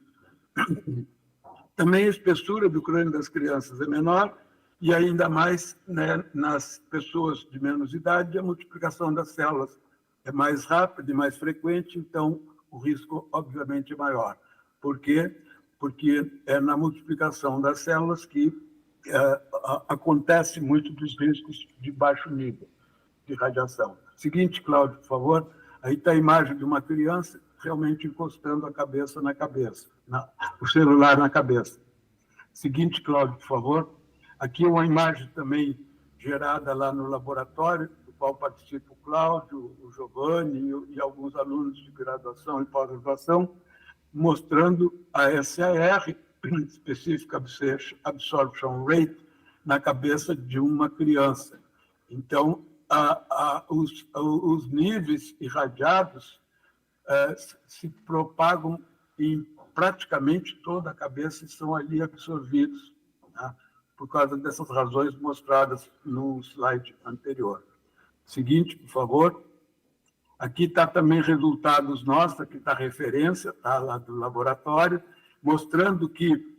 Também a espessura do crânio das crianças é menor e ainda mais, né, nas pessoas de menos idade, a multiplicação das células é mais rápida e mais frequente, então o risco, obviamente, é maior. Por quê? Porque é na multiplicação das células que acontece muito dos riscos de baixo nível de radiação. Seguinte, Cláudio, por favor. Aí está a imagem de uma criança realmente encostando a cabeça na cabeça, o celular na cabeça. Seguinte, Cláudio, por favor. Aqui é uma imagem também gerada lá no laboratório, do qual participa o Cláudio, o Giovanni e alguns alunos de graduação e pós-graduação, mostrando a SAR, Specific Absorption Rate, na cabeça de uma criança. Então, os níveis irradiados se propagam em praticamente toda a cabeça e são ali absorvidos, tá? Por causa dessas razões mostradas no slide anterior. Seguinte, por favor. Aqui está também resultados nossos, aqui está a referência, tá, lá do laboratório, mostrando que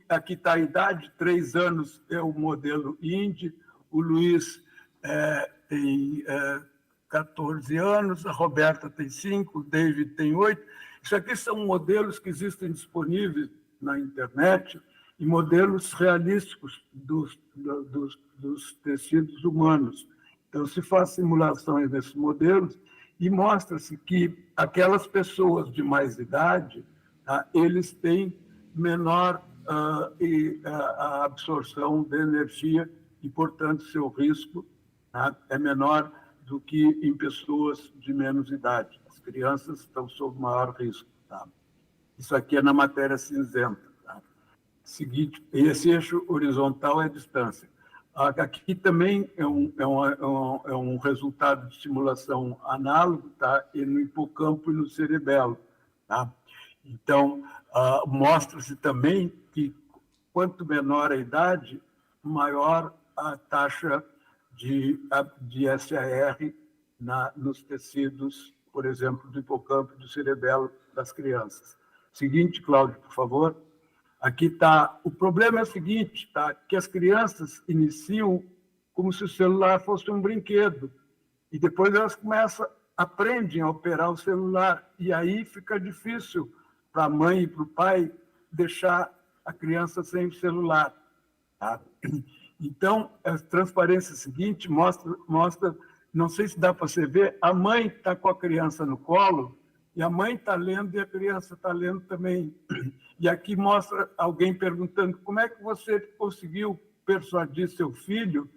aqui está a idade, 3 anos é o modelo INDI, o Luiz tem 14 anos, a Roberta tem 5, o David tem 8. Isso aqui são modelos que existem disponíveis na internet e modelos realísticos dos tecidos humanos. Então, se faz simulações desses modelos e mostra-se que aquelas pessoas de mais idade, tá, eles têm menor a absorção de energia e, portanto, seu risco, tá, é menor do que em pessoas de menos idade. As crianças estão sob maior risco. Tá? Isso aqui é na matéria cinzenta. Tá? Seguinte, esse eixo horizontal é a distância. Aqui também é um resultado de simulação análogo, tá? E no hipocampo e no cerebelo. Tá? Então, mostra-se também que quanto menor a idade, maior a taxa de SAR nos tecidos, por exemplo, do hipocampo e do cerebelo das crianças. Seguinte, Cláudio, por favor. Aqui está. O problema é o seguinte, tá? Que as crianças iniciam como se o celular fosse um brinquedo. E depois elas aprendem a operar o celular. E aí fica difícil para a mãe e para o pai deixar a criança sem o celular. Tá? Então, a transparência seguinte mostra, não sei se dá para você ver, a mãe está com a criança no colo, e a mãe está lendo e a criança está lendo também. E aqui mostra alguém perguntando como é que você conseguiu persuadir seu filho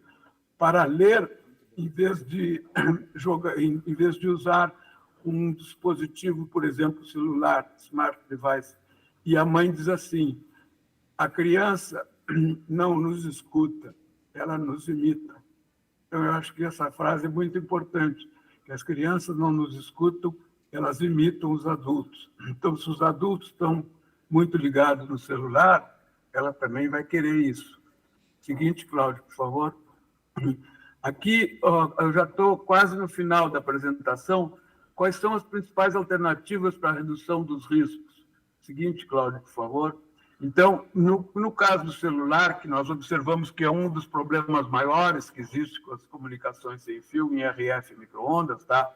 para ler em vez de usar um dispositivo, por exemplo, celular, smart device. E a mãe diz assim, a criança não nos escuta, ela nos imita. Então, eu acho que essa frase é muito importante, que as crianças não nos escutam, elas imitam os adultos. Então, se os adultos estão muito ligados no celular, ela também vai querer isso. Seguinte, Cláudio, por favor. Aqui, eu já estou quase no final da apresentação. Quais são as principais alternativas para a redução dos riscos? Seguinte, Cláudio, por favor. Então, no caso do celular, que nós observamos que é um dos problemas maiores que existe com as comunicações sem fio, em RF e micro-ondas, tá?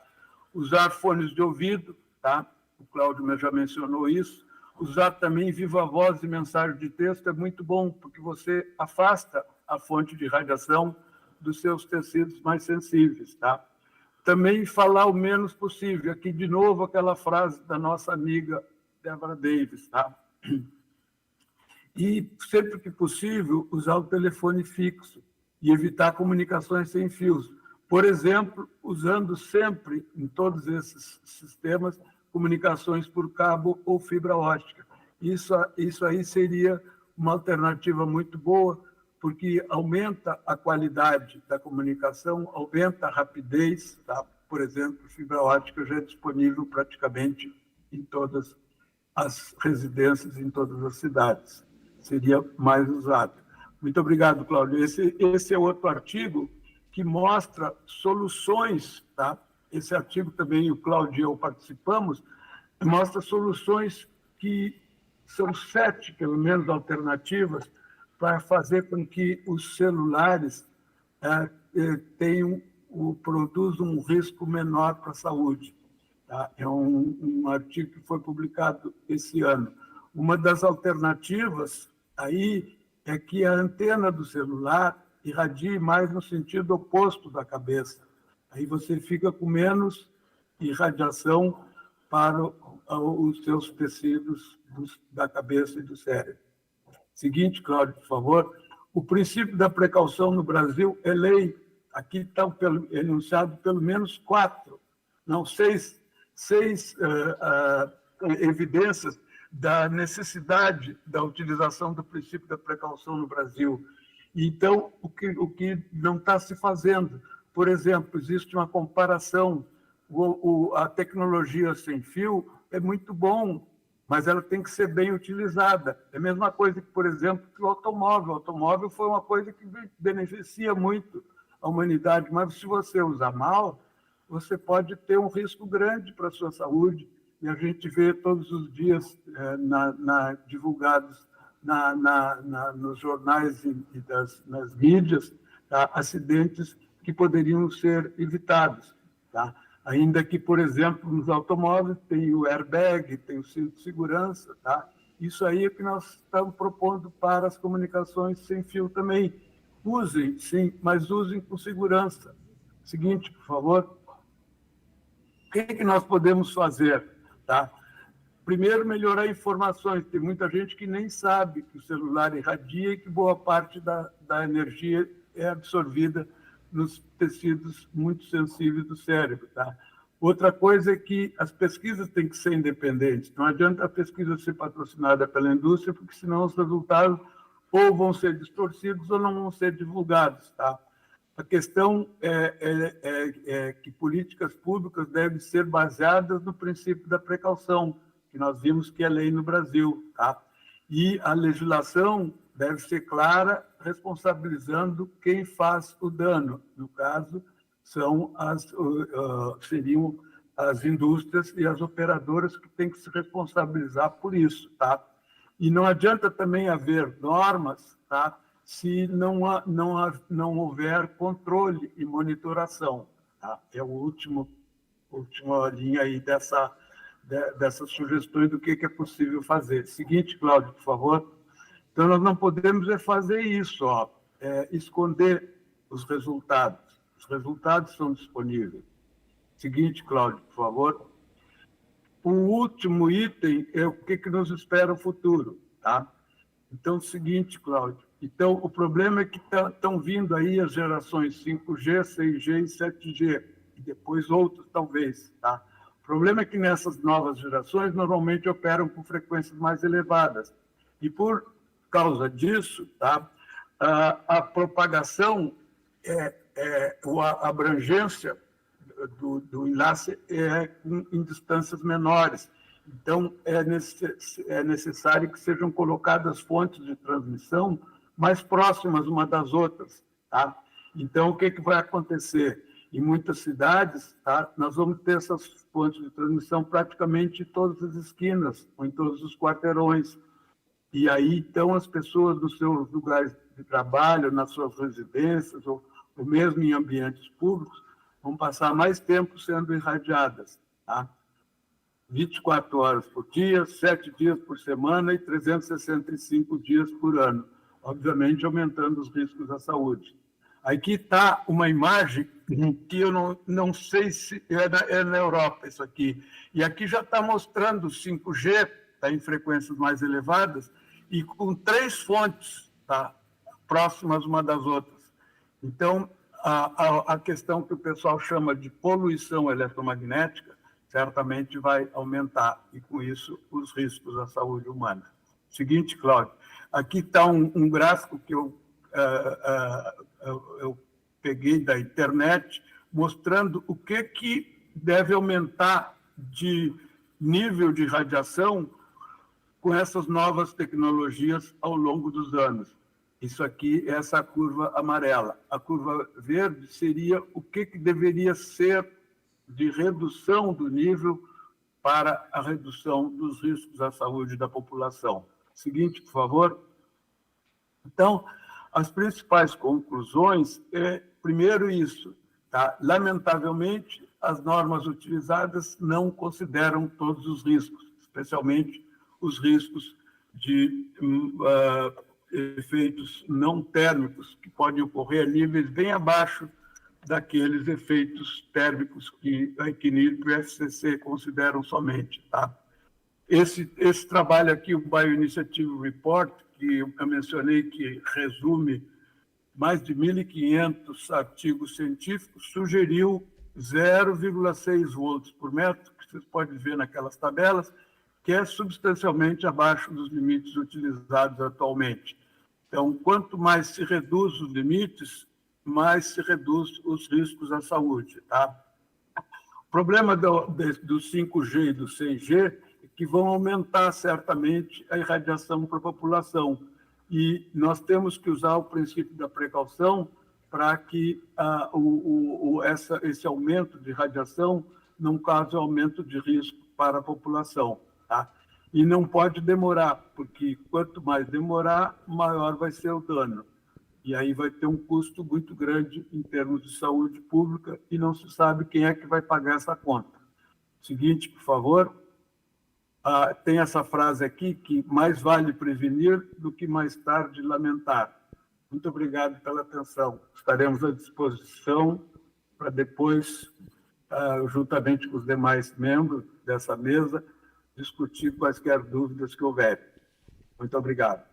Usar fones de ouvido, tá? O Cláudio já mencionou isso. Usar também viva voz e mensagem de texto é muito bom, porque você afasta a fonte de radiação dos seus tecidos mais sensíveis, tá? Também falar o menos possível. Aqui, de novo, aquela frase da nossa amiga Deborah Davis, tá? E, sempre que possível, usar o telefone fixo e evitar comunicações sem fios. Por exemplo, usando sempre, em todos esses sistemas, comunicações por cabo ou fibra óptica. Isso aí seria uma alternativa muito boa, porque aumenta a qualidade da comunicação, aumenta a rapidez, tá? Por exemplo, fibra óptica já é disponível praticamente em todas as residências, em todas as cidades. seria mais usado. Muito obrigado, Cláudio. Esse é outro artigo que mostra soluções, tá? Esse artigo também, o Cláudio e eu participamos, mostra soluções que são 7, pelo menos, alternativas para fazer com que os celulares produzam um risco menor para a saúde. Tá? É um artigo que foi publicado esse ano. Uma das alternativas aí é que a antena do celular irradie mais no sentido oposto da cabeça. Aí você fica com menos irradiação para os seus tecidos da cabeça e do cérebro. Seguinte, Cláudio, por favor. O princípio da precaução no Brasil é lei. Aqui estão enunciados pelo menos 4, não 6 evidências da necessidade da utilização do princípio da precaução no Brasil. Então, o que não está se fazendo? Por exemplo, existe uma comparação, a tecnologia sem fio é muito bom, mas ela tem que ser bem utilizada. É a mesma coisa que, por exemplo, que o automóvel. O automóvel foi uma coisa que beneficia muito a humanidade, mas se você usar mal, você pode ter um risco grande para a sua saúde. E a gente vê todos os dias divulgados nos jornais e nas mídias, tá? Acidentes que poderiam ser evitados. Tá? Ainda que, por exemplo, nos automóveis tem o airbag, tem o cinto de segurança. Tá? Isso aí é que nós estamos propondo para as comunicações sem fio também. Usem, sim, mas usem com segurança. Seguinte, por favor. O que nós podemos fazer? Tá? Primeiro, melhorar informações. Tem muita gente que nem sabe que o celular irradia e que boa parte da energia é absorvida nos tecidos muito sensíveis do cérebro. Tá? Outra coisa é que as pesquisas têm que ser independentes. Não adianta a pesquisa ser patrocinada pela indústria, porque senão os resultados ou vão ser distorcidos ou não vão ser divulgados. Tá? A questão é que políticas públicas devem ser baseadas no princípio da precaução, que nós vimos que é lei no Brasil. Tá? E a legislação deve ser clara, responsabilizando quem faz o dano. No caso, seriam as indústrias e as operadoras que têm que se responsabilizar por isso. Tá? E não adianta também haver normas, tá? Se não houver controle e monitoração. Tá? É a última linha aí dessas sugestões do que é possível fazer. Seguinte, Cláudio, por favor. Então, nós não podemos fazer isso, esconder os resultados. Os resultados são disponíveis. Seguinte, Cláudio, por favor. O último item é o que nos espera o futuro. Tá? Então, seguinte, Cláudio. Então, o problema é que estão vindo aí as gerações 5G, 6G e 7G, e depois outros, talvez. Tá? O problema é que nessas novas gerações, normalmente operam com frequências mais elevadas. E, por causa disso, tá? A propagação, a abrangência do enlace é em distâncias menores. Então, é necessário que sejam colocadas fontes de transmissão mais próximas uma das outras. Tá? Então, o que vai acontecer? Em muitas cidades, tá? Nós vamos ter essas fontes de transmissão praticamente em todas as esquinas, ou em todos os quarteirões. E aí, então, as pessoas nos seus lugares de trabalho, nas suas residências, ou mesmo em ambientes públicos, vão passar mais tempo sendo irradiadas. Tá? 24 horas por dia, 7 dias por semana e 365 dias por ano. Obviamente, aumentando os riscos à saúde. Aqui está uma imagem que eu não sei se é na Europa, isso aqui. E aqui já está mostrando o 5G, está em frequências mais elevadas, e com 3 fontes, tá, próximas uma das outras. Então, a questão que o pessoal chama de poluição eletromagnética certamente vai aumentar, e com isso os riscos à saúde humana. Seguinte, Cláudio, aqui está um gráfico que eu peguei da internet, mostrando o que deve aumentar de nível de radiação com essas novas tecnologias ao longo dos anos. Isso aqui é essa curva amarela. A curva verde seria o que deveria ser de redução do nível para a redução dos riscos à saúde da população. Seguinte, por favor. Então, as principais conclusões é, primeiro, isso. Tá? Lamentavelmente, as normas utilizadas não consideram todos os riscos, especialmente os riscos de efeitos não térmicos, que podem ocorrer a níveis bem abaixo daqueles efeitos térmicos que a ICNIRP e o FCC consideram somente. Tá? Esse trabalho aqui, o Bioinitiative Report, que eu mencionei, que resume mais de 1.500 artigos científicos, sugeriu 0,6 volts por metro, que vocês podem ver naquelas tabelas, que é substancialmente abaixo dos limites utilizados atualmente. Então, quanto mais se reduz os limites, mais se reduz os riscos à saúde. Tá? O problema do 5G e do 6G é que vão aumentar certamente a irradiação para a população. E nós temos que usar o princípio da precaução para que esse aumento de radiação não cause aumento de risco para a população. Tá? E não pode demorar, porque quanto mais demorar, maior vai ser o dano. E aí vai ter um custo muito grande em termos de saúde pública e não se sabe quem é que vai pagar essa conta. Seguinte, por favor. Tem essa frase aqui, que mais vale prevenir do que mais tarde lamentar. Muito obrigado pela atenção. Estaremos à disposição para depois, juntamente com os demais membros dessa mesa, discutir quaisquer dúvidas que houverem. Muito obrigado.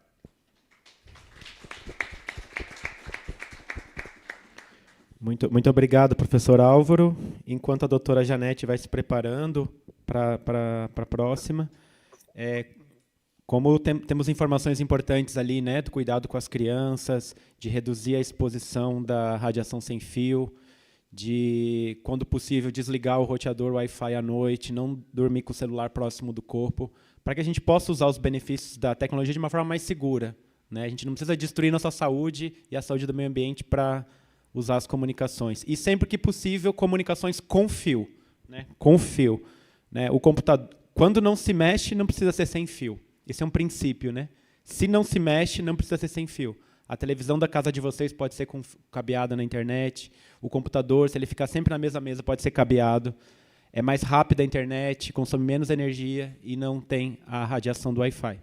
Muito obrigado, professor Álvaro. Enquanto a doutora Janete vai se preparando para a próxima, como temos informações importantes ali, né, do cuidado com as crianças, de reduzir a exposição da radiação sem fio, de, quando possível, desligar o roteador Wi-Fi à noite, não dormir com o celular próximo do corpo, para que a gente possa usar os benefícios da tecnologia de uma forma mais segura. Né? A gente não precisa destruir nossa saúde e a saúde do meio ambiente para usar as comunicações. E, sempre que possível, comunicações com fio. Né? Com fio. Né? O computador, quando não se mexe, não precisa ser sem fio. Esse é um princípio. Né? Se não se mexe, não precisa ser sem fio. A televisão da casa de vocês pode ser cabeada na internet. O computador, se ele ficar sempre na mesma mesa, pode ser cabeado. É mais rápida a internet, consome menos energia e não tem a radiação do Wi-Fi.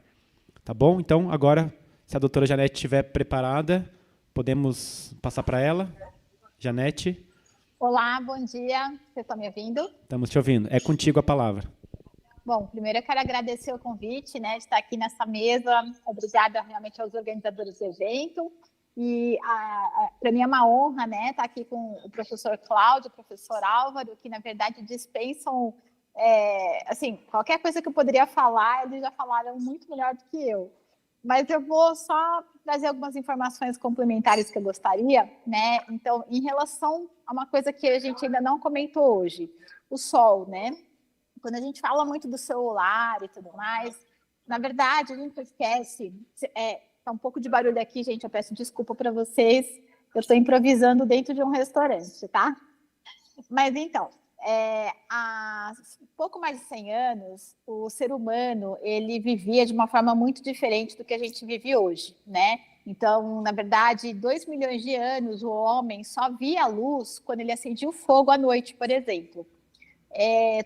Tá bom? Então, agora, se a doutora Janete estiver preparada, podemos passar para ela. Janete. Olá, bom dia. Vocês estão me ouvindo? Estamos te ouvindo. É contigo a palavra. Bom, primeiro eu quero agradecer o convite, né, de estar aqui nessa mesa. Obrigada realmente aos organizadores do evento. E para mim é uma honra, né, estar aqui com o professor Cláudio, o professor Álvaro, que na verdade dispensam, assim, qualquer coisa que eu poderia falar, eles já falaram muito melhor do que eu. Mas eu vou só trazer algumas informações complementares que eu gostaria, né? Então, em relação a uma coisa que a gente ainda não comentou hoje, o sol, né? Quando a gente fala muito do celular e tudo mais, na verdade, a gente esquece. Tá um pouco de barulho aqui, gente, eu peço desculpa para vocês. Eu estou improvisando dentro de um restaurante, tá? Mas, então, há pouco mais de 100 anos, o ser humano ele vivia de uma forma muito diferente do que a gente vive hoje, né? Então, na verdade, 2 milhões de anos, o homem só via a luz quando ele acendia o fogo à noite, por exemplo.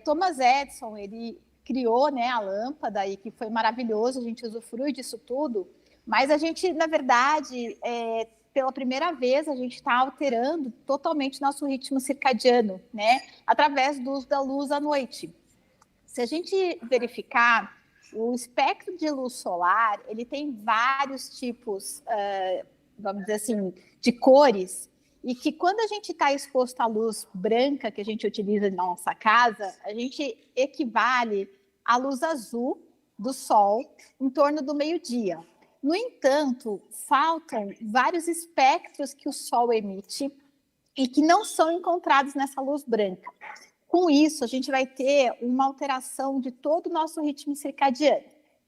Thomas Edison, ele criou, né, a lâmpada, e que foi maravilhoso, a gente usufrui disso tudo, mas a gente, na verdade, pela primeira vez, a gente está alterando totalmente nosso ritmo circadiano, né, através do uso da luz à noite. Se a gente verificar, o espectro de luz solar, ele tem vários tipos, vamos dizer assim, de cores, e que quando a gente está exposto à luz branca que a gente utiliza na nossa casa, a gente equivale à luz azul do sol em torno do meio-dia. No entanto, faltam vários espectros que o sol emite e que não são encontrados nessa luz branca. Com isso, a gente vai ter uma alteração de todo o nosso ritmo circadiano.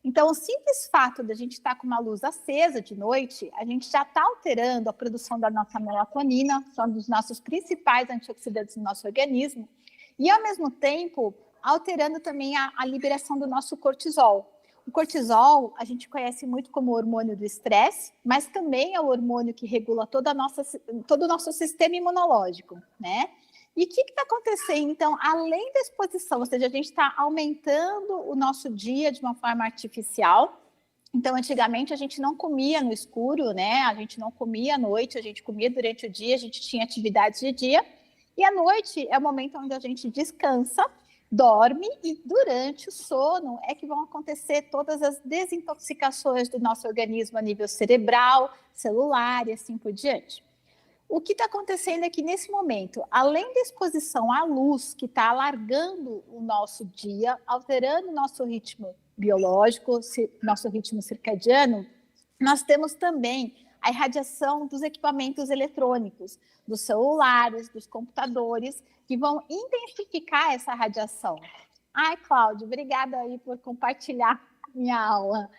Então, o simples fato de a gente estar com uma luz acesa de noite, a gente já está alterando a produção da nossa melatonina, que é um dos nossos principais antioxidantes no nosso organismo, e, ao mesmo tempo, alterando também a liberação do nosso cortisol. O cortisol, a gente conhece muito como hormônio do estresse, mas também é o hormônio que regula todo o nosso sistema imunológico, né? E o que está acontecendo, então, além da exposição, ou seja, a gente está aumentando o nosso dia de uma forma artificial. Então, antigamente, a gente não comia no escuro, né? A gente não comia à noite, a gente comia durante o dia, a gente tinha atividades de dia. E à noite é o momento onde a gente descansa, dorme, e durante o sono é que vão acontecer todas as desintoxicações do nosso organismo a nível cerebral, celular e assim por diante. O que está acontecendo é que, nesse momento, além da exposição à luz, que está alargando o nosso dia, alterando o nosso ritmo biológico, nosso ritmo circadiano, nós temos também a irradiação dos equipamentos eletrônicos, dos celulares, dos computadores, que vão intensificar essa radiação. Ai, Cláudio, obrigada aí por compartilhar minha aula.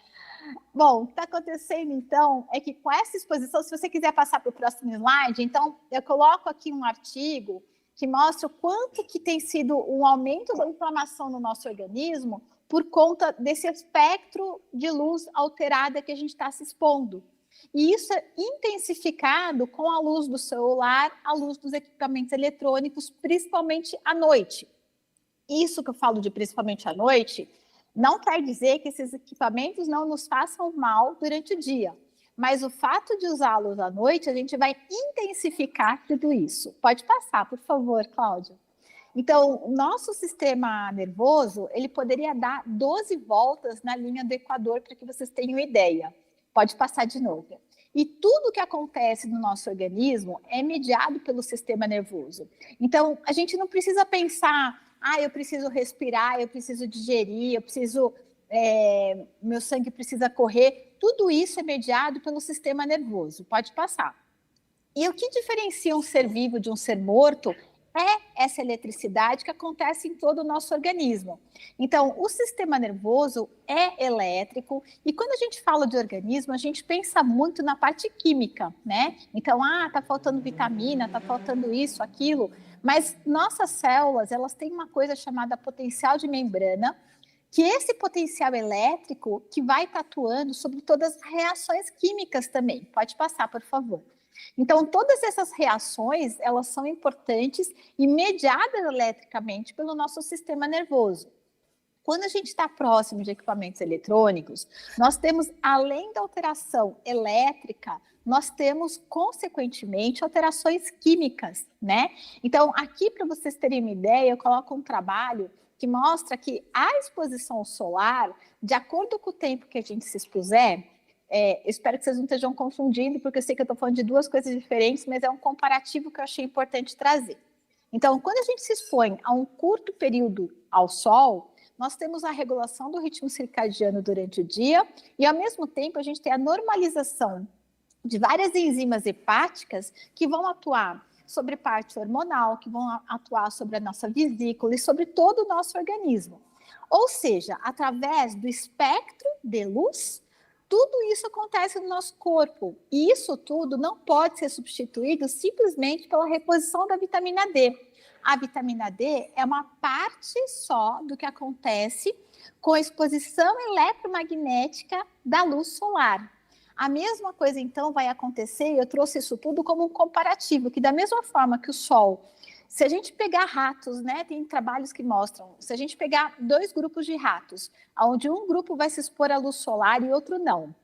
Bom, o que está acontecendo, então, é que com essa exposição, se você quiser passar para o próximo slide, então, eu coloco aqui um artigo que mostra o quanto que tem sido um aumento da inflamação no nosso organismo por conta desse espectro de luz alterada que a gente está se expondo. E isso é intensificado com a luz do celular, a luz dos equipamentos eletrônicos, principalmente à noite. Isso que eu falo de principalmente à noite não quer dizer que esses equipamentos não nos façam mal durante o dia, mas o fato de usá-los à noite, a gente vai intensificar tudo isso. Pode passar, por favor, Cláudio. Então, o nosso sistema nervoso, ele poderia dar 12 voltas na linha do Equador, para que vocês tenham ideia. Pode passar de novo. E tudo que acontece no nosso organismo é mediado pelo sistema nervoso. Então, a gente não precisa pensar, eu preciso respirar, eu preciso digerir, eu preciso, meu sangue precisa correr. Tudo isso é mediado pelo sistema nervoso. Pode passar. E o que diferencia um ser vivo de um ser morto é essa eletricidade que acontece em todo o nosso organismo. Então, o sistema nervoso é elétrico, e quando a gente fala de organismo, a gente pensa muito na parte química, né? Então, tá faltando vitamina, tá faltando isso, aquilo, mas nossas células, elas têm uma coisa chamada potencial de membrana, que esse potencial elétrico que vai estar atuando sobre todas as reações químicas também. Pode passar, por favor. Então, todas essas reações, elas são importantes e mediadas eletricamente pelo nosso sistema nervoso. Quando a gente está próximo de equipamentos eletrônicos, nós temos, além da alteração elétrica, nós temos, consequentemente, alterações químicas, né? Então, aqui, para vocês terem uma ideia, eu coloco um trabalho que mostra que a exposição solar, de acordo com o tempo que a gente se expuser, espero que vocês não estejam confundindo, porque eu sei que eu estou falando de duas coisas diferentes, mas é um comparativo que eu achei importante trazer. Então, quando a gente se expõe a um curto período ao sol, nós temos a regulação do ritmo circadiano durante o dia e, ao mesmo tempo, a gente tem a normalização de várias enzimas hepáticas que vão atuar sobre parte hormonal, que vão atuar sobre a nossa vesícula e sobre todo o nosso organismo. Ou seja, através do espectro de luz, tudo isso acontece no nosso corpo, e isso tudo não pode ser substituído simplesmente pela reposição da vitamina D. A vitamina D é uma parte só do que acontece com a exposição eletromagnética da luz solar. A mesma coisa, então, vai acontecer, e eu trouxe isso tudo como um comparativo, que da mesma forma que o Sol, se a gente pegar ratos, né, tem trabalhos que mostram, se a gente pegar 2 grupos de ratos, onde um grupo vai se expor à luz solar e outro não,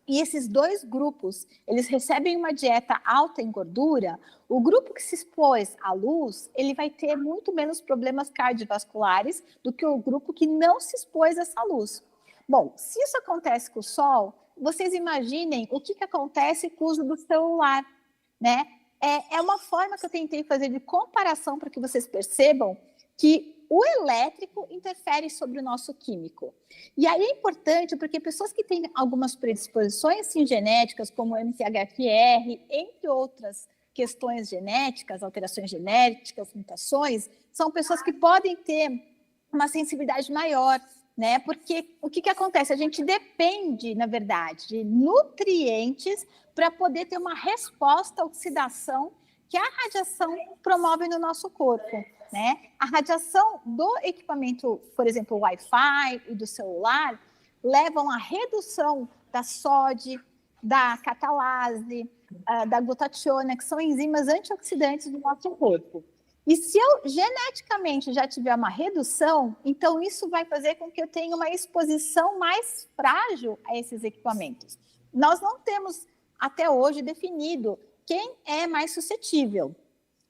e esses 2 grupos, eles recebem uma dieta alta em gordura, o grupo que se expôs à luz, ele vai ter muito menos problemas cardiovasculares do que o grupo que não se expôs a essa luz. Bom, se isso acontece com o Sol, vocês imaginem o que acontece com o uso do celular, né? É uma forma que eu tentei fazer de comparação para que vocês percebam que o elétrico interfere sobre o nosso químico. E aí é importante porque pessoas que têm algumas predisposições sim, genéticas, como o MTHFR, entre outras questões genéticas, alterações genéticas, mutações, são pessoas que podem ter uma sensibilidade maior né? Porque o que acontece? A gente depende, na verdade, de nutrientes para poder ter uma resposta à oxidação que a radiação promove no nosso corpo, né? A radiação do equipamento, por exemplo, o Wi-Fi e do celular, levam à redução da SOD, da catalase, da glutationa, que são enzimas antioxidantes do nosso corpo. E se eu geneticamente já tiver uma redução, então isso vai fazer com que eu tenha uma exposição mais frágil a esses equipamentos. Nós não temos, até hoje, definido quem é mais suscetível.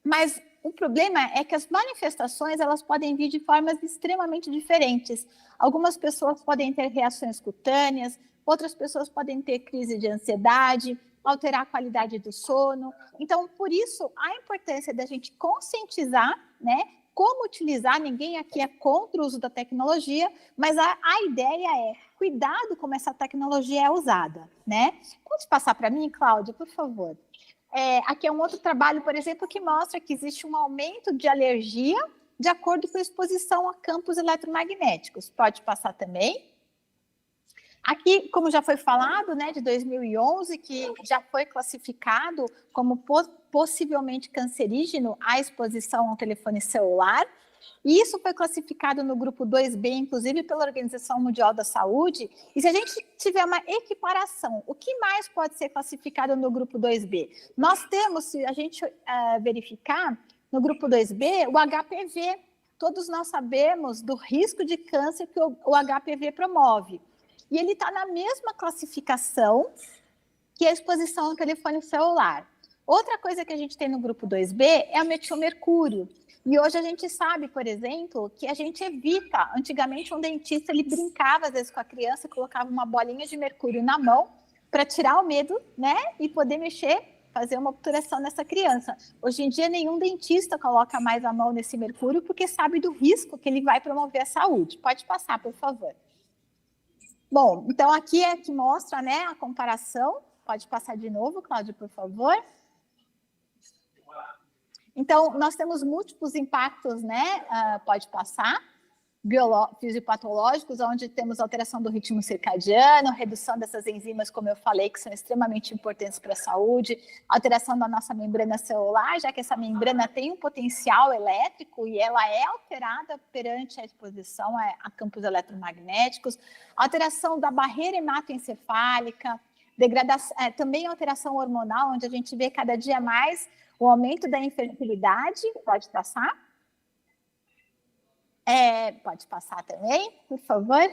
Mas o problema é que as manifestações elas podem vir de formas extremamente diferentes. Algumas pessoas podem ter reações cutâneas, outras pessoas podem ter crise de ansiedade, alterar a qualidade do sono. Então, por isso, a importância da gente conscientizar, né, como utilizar. Ninguém aqui é contra o uso da tecnologia, mas a ideia é cuidado como essa tecnologia é usada, né? Pode passar para mim, Cláudia, por favor? Aqui é um outro trabalho, por exemplo, que mostra que existe um aumento de alergia de acordo com a exposição a campos eletromagnéticos. Pode passar também. Aqui, como já foi falado, né, de 2011, que já foi classificado como possivelmente cancerígeno a exposição ao telefone celular. E isso foi classificado no grupo 2B, inclusive pela Organização Mundial da Saúde. E se a gente tiver uma equiparação, o que mais pode ser classificado no grupo 2B? Nós temos, se a gente verificar, no grupo 2B, o HPV. Todos nós sabemos do risco de câncer que o HPV promove. E ele está na mesma classificação que a exposição ao telefone celular. Outra coisa que a gente tem no grupo 2B é o metilmercúrio. E hoje a gente sabe, por exemplo, que a gente evita. Antigamente, um dentista ele brincava, às vezes, com a criança, colocava uma bolinha de mercúrio na mão para tirar o medo, né? E poder mexer, fazer uma obturação nessa criança. Hoje em dia, nenhum dentista coloca mais a mão nesse mercúrio porque sabe do risco que ele vai promover à saúde. Pode passar, por favor. Bom, então aqui é que mostra, né, a comparação. Pode passar de novo, Cláudia, por favor. Então, nós temos múltiplos impactos, né? Pode passar. Fisiopatológicos, onde temos alteração do ritmo circadiano, redução dessas enzimas, como eu falei, que são extremamente importantes para a saúde, alteração da nossa membrana celular, já que essa membrana tem um potencial elétrico e ela é alterada perante a exposição a campos eletromagnéticos, alteração da barreira hematoencefálica, degradação, também alteração hormonal, onde a gente vê cada dia mais o aumento da infertilidade. Pode passar. Pode passar também, por favor.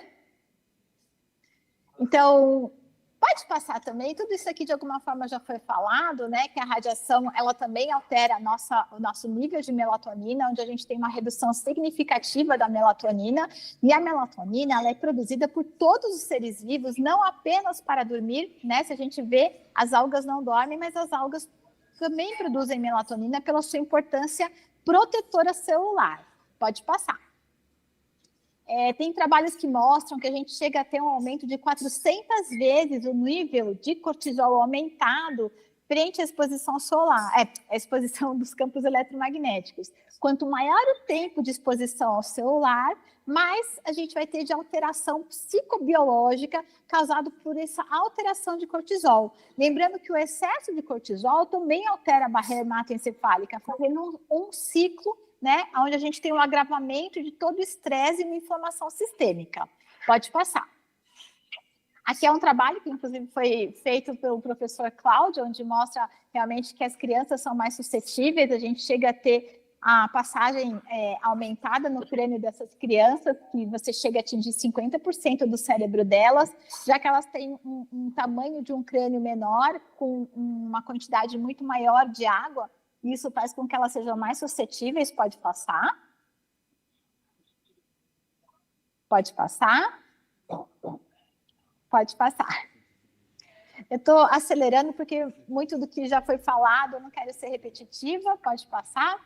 Então, pode passar também. Tudo isso aqui, de alguma forma, já foi falado, né? Que a radiação, ela também altera o nosso nível de melatonina, onde a gente tem uma redução significativa da melatonina. E a melatonina, ela é produzida por todos os seres vivos, não apenas para dormir, né? Se a gente vê, as algas não dormem, mas as algas também produzem melatonina pela sua importância protetora celular. Pode passar. Tem trabalhos que mostram que a gente chega a ter um aumento de 400 vezes o nível de cortisol aumentado frente à exposição solar, a exposição dos campos eletromagnéticos. Quanto maior o tempo de exposição ao celular, mais a gente vai ter de alteração psicobiológica causado por essa alteração de cortisol. Lembrando que o excesso de cortisol também altera a barreira hematoencefálica, fazendo um ciclo, né, onde a gente tem um agravamento de todo o estresse e uma inflamação sistêmica. Pode passar. Aqui é um trabalho que, inclusive, foi feito pelo professor Cláudio, onde mostra realmente que as crianças são mais suscetíveis. A gente chega a ter a passagem aumentada no crânio dessas crianças, que você chega a atingir 50% do cérebro delas, já que elas têm um tamanho de um crânio menor, com uma quantidade muito maior de água. Isso faz com que elas sejam mais suscetíveis. Pode passar. Pode passar. Pode passar. Eu estou acelerando porque muito do que já foi falado, eu não quero ser repetitiva. Pode passar.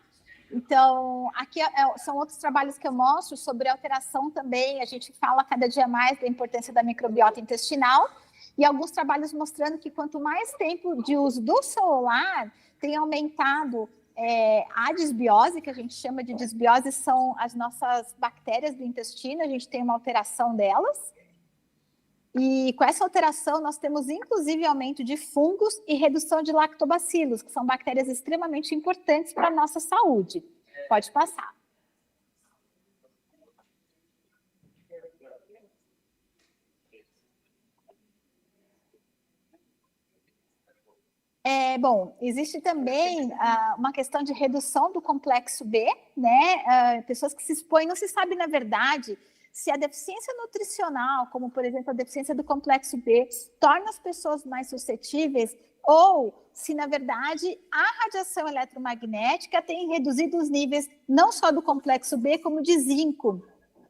Então, aqui são outros trabalhos que eu mostro sobre alteração também. A gente fala cada dia mais da importância da microbiota intestinal e alguns trabalhos mostrando que quanto mais tempo de uso do celular, tem aumentado A disbiose, que a gente chama de disbiose, são as nossas bactérias do intestino, a gente tem uma alteração delas. E com essa alteração, nós temos, inclusive, aumento de fungos e redução de lactobacilos, que são bactérias extremamente importantes para a nossa saúde. Pode passar. Bom, existe também uma questão de redução do complexo B, né? Pessoas que se expõem, não se sabe, na verdade, se a deficiência nutricional, como, por exemplo, a deficiência do complexo B, torna as pessoas mais suscetíveis, ou se, na verdade, a radiação eletromagnética tem reduzido os níveis não só do complexo B, como de zinco.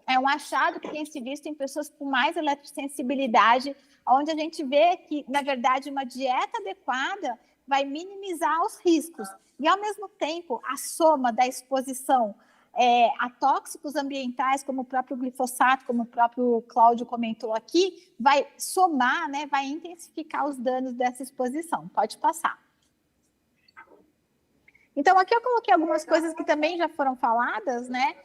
É um achado que tem se visto em pessoas com mais eletrosensibilidade, onde a gente vê que, na verdade, uma dieta adequada vai minimizar os riscos. E, ao mesmo tempo, a soma da exposição a tóxicos ambientais, como o próprio glifosato, como o próprio Cláudio comentou aqui, vai somar, né, vai intensificar os danos dessa exposição. Pode passar. Então, aqui eu coloquei algumas coisas que também já foram faladas, né?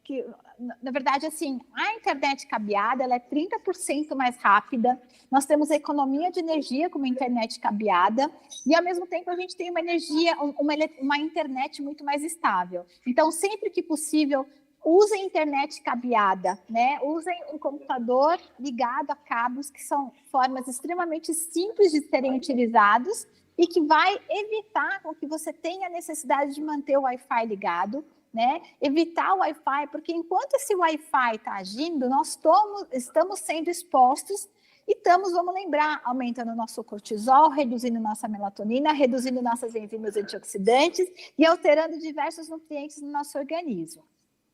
Que, na verdade, assim, a internet cabeada, ela é 30% mais rápida, nós temos a economia de energia como internet cabeada, e ao mesmo tempo a gente tem uma internet muito mais estável. Então, sempre que possível, usem internet cabeada, né? Usem um computador ligado a cabos, que são formas extremamente simples de serem utilizados e que vai evitar com que você tenha a necessidade de manter o Wi-Fi ligado, né? Evitar o Wi-Fi, porque enquanto esse Wi-Fi está agindo, nós estamos sendo expostos e estamos, vamos lembrar, aumentando o nosso cortisol, reduzindo nossa melatonina, reduzindo nossas enzimas antioxidantes e alterando diversos nutrientes no nosso organismo.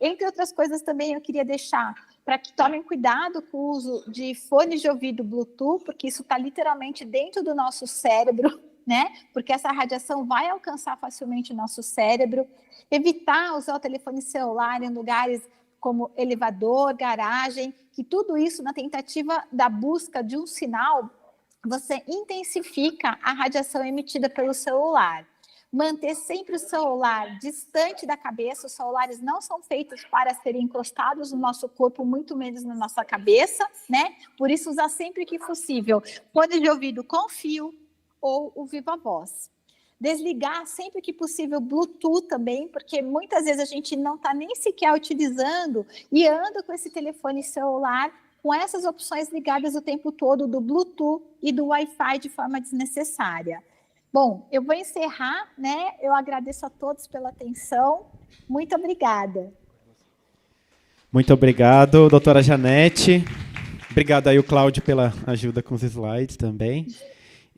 Entre outras coisas também eu queria deixar para que tomem cuidado com o uso de fones de ouvido Bluetooth, porque isso está literalmente dentro do nosso cérebro, né? Porque essa radiação vai alcançar facilmente o nosso cérebro. Evitar usar o telefone celular em lugares como elevador, garagem, que tudo isso, na tentativa da busca de um sinal, você intensifica a radiação emitida pelo celular. Manter sempre o celular distante da cabeça, os celulares não são feitos para serem encostados no nosso corpo, muito menos na nossa cabeça, né? Por isso, usar sempre que possível fone de ouvido com fio ou o viva voz. Desligar sempre que possível Bluetooth também, porque muitas vezes a gente não está nem sequer utilizando e anda com esse telefone celular com essas opções ligadas o tempo todo do Bluetooth e do Wi-Fi de forma desnecessária. Bom, eu vou encerrar, né? Eu agradeço a todos pela atenção. Muito obrigada. Muito obrigado, doutora Janete. Obrigado aí o Cláudio pela ajuda com os slides também.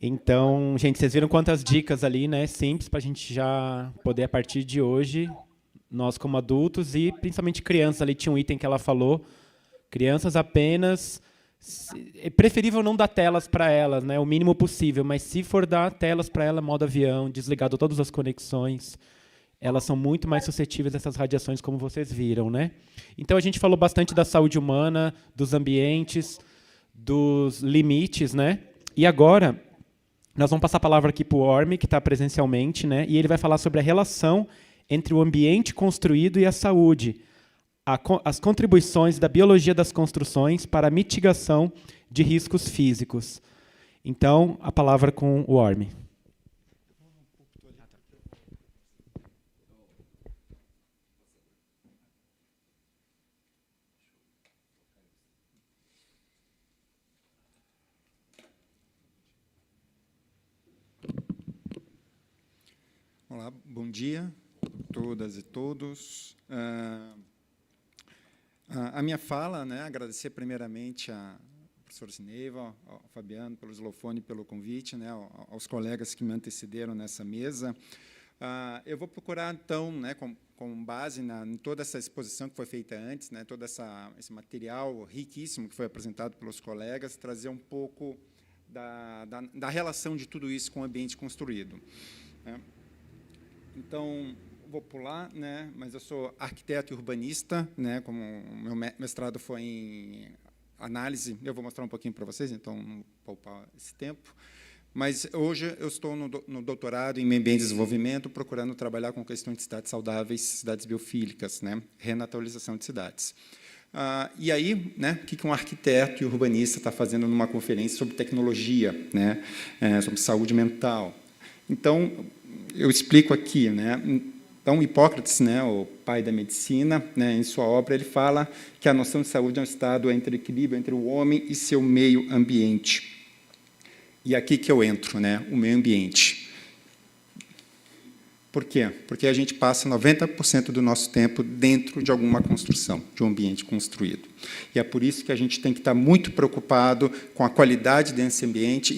Então, gente, vocês viram quantas dicas ali, né, simples, para a gente já poder, a partir de hoje, nós como adultos e principalmente crianças, ali tinha um item que ela falou, crianças apenas, é preferível não dar telas para elas, né, o mínimo possível, mas se for dar telas para ela, modo avião, desligado todas as conexões, elas são muito mais suscetíveis a essas radiações, como vocês viram, né? Então, a gente falou bastante da saúde humana, dos ambientes, dos limites, né? E agora nós vamos passar a palavra aqui para o Orme, que está presencialmente, né? E ele vai falar sobre a relação entre o ambiente construído e a saúde, as contribuições da biologia das construções para a mitigação de riscos físicos. Então, a palavra com o Orme. Olá, bom dia a todas e todos. A minha fala, né, agradecer primeiramente ao professor Sineiva, ao Fabiano, pelo Slofone, pelo convite, né, aos colegas que me antecederam nessa mesa. Eu vou procurar, então, né, com base em toda essa exposição que foi feita antes, né, todo esse material riquíssimo que foi apresentado pelos colegas, trazer um pouco da relação de tudo isso com o ambiente construído, né. Então, vou pular, né, mas eu sou arquiteto e urbanista, né, como o meu mestrado foi em análise, eu vou mostrar um pouquinho para vocês, então não vou poupar esse tempo, Mas hoje eu estou no doutorado em meio ambiente e desenvolvimento, procurando trabalhar com questões de cidades saudáveis, cidades biofílicas, né, renaturalização de cidades. E aí, né, o que um arquiteto e urbanista está fazendo numa conferência sobre tecnologia, né, sobre saúde mental? Então, eu explico aqui, né? Então, Hipócrates, né, o pai da medicina, né, em sua obra, ele fala que a noção de saúde é um estado entre equilíbrio entre o homem e seu meio ambiente. E aqui que eu entro, né, o meio ambiente. Por quê? Porque a gente passa 90% do nosso tempo dentro de alguma construção, de um ambiente construído. E é por isso que a gente tem que estar muito preocupado com a qualidade desse ambiente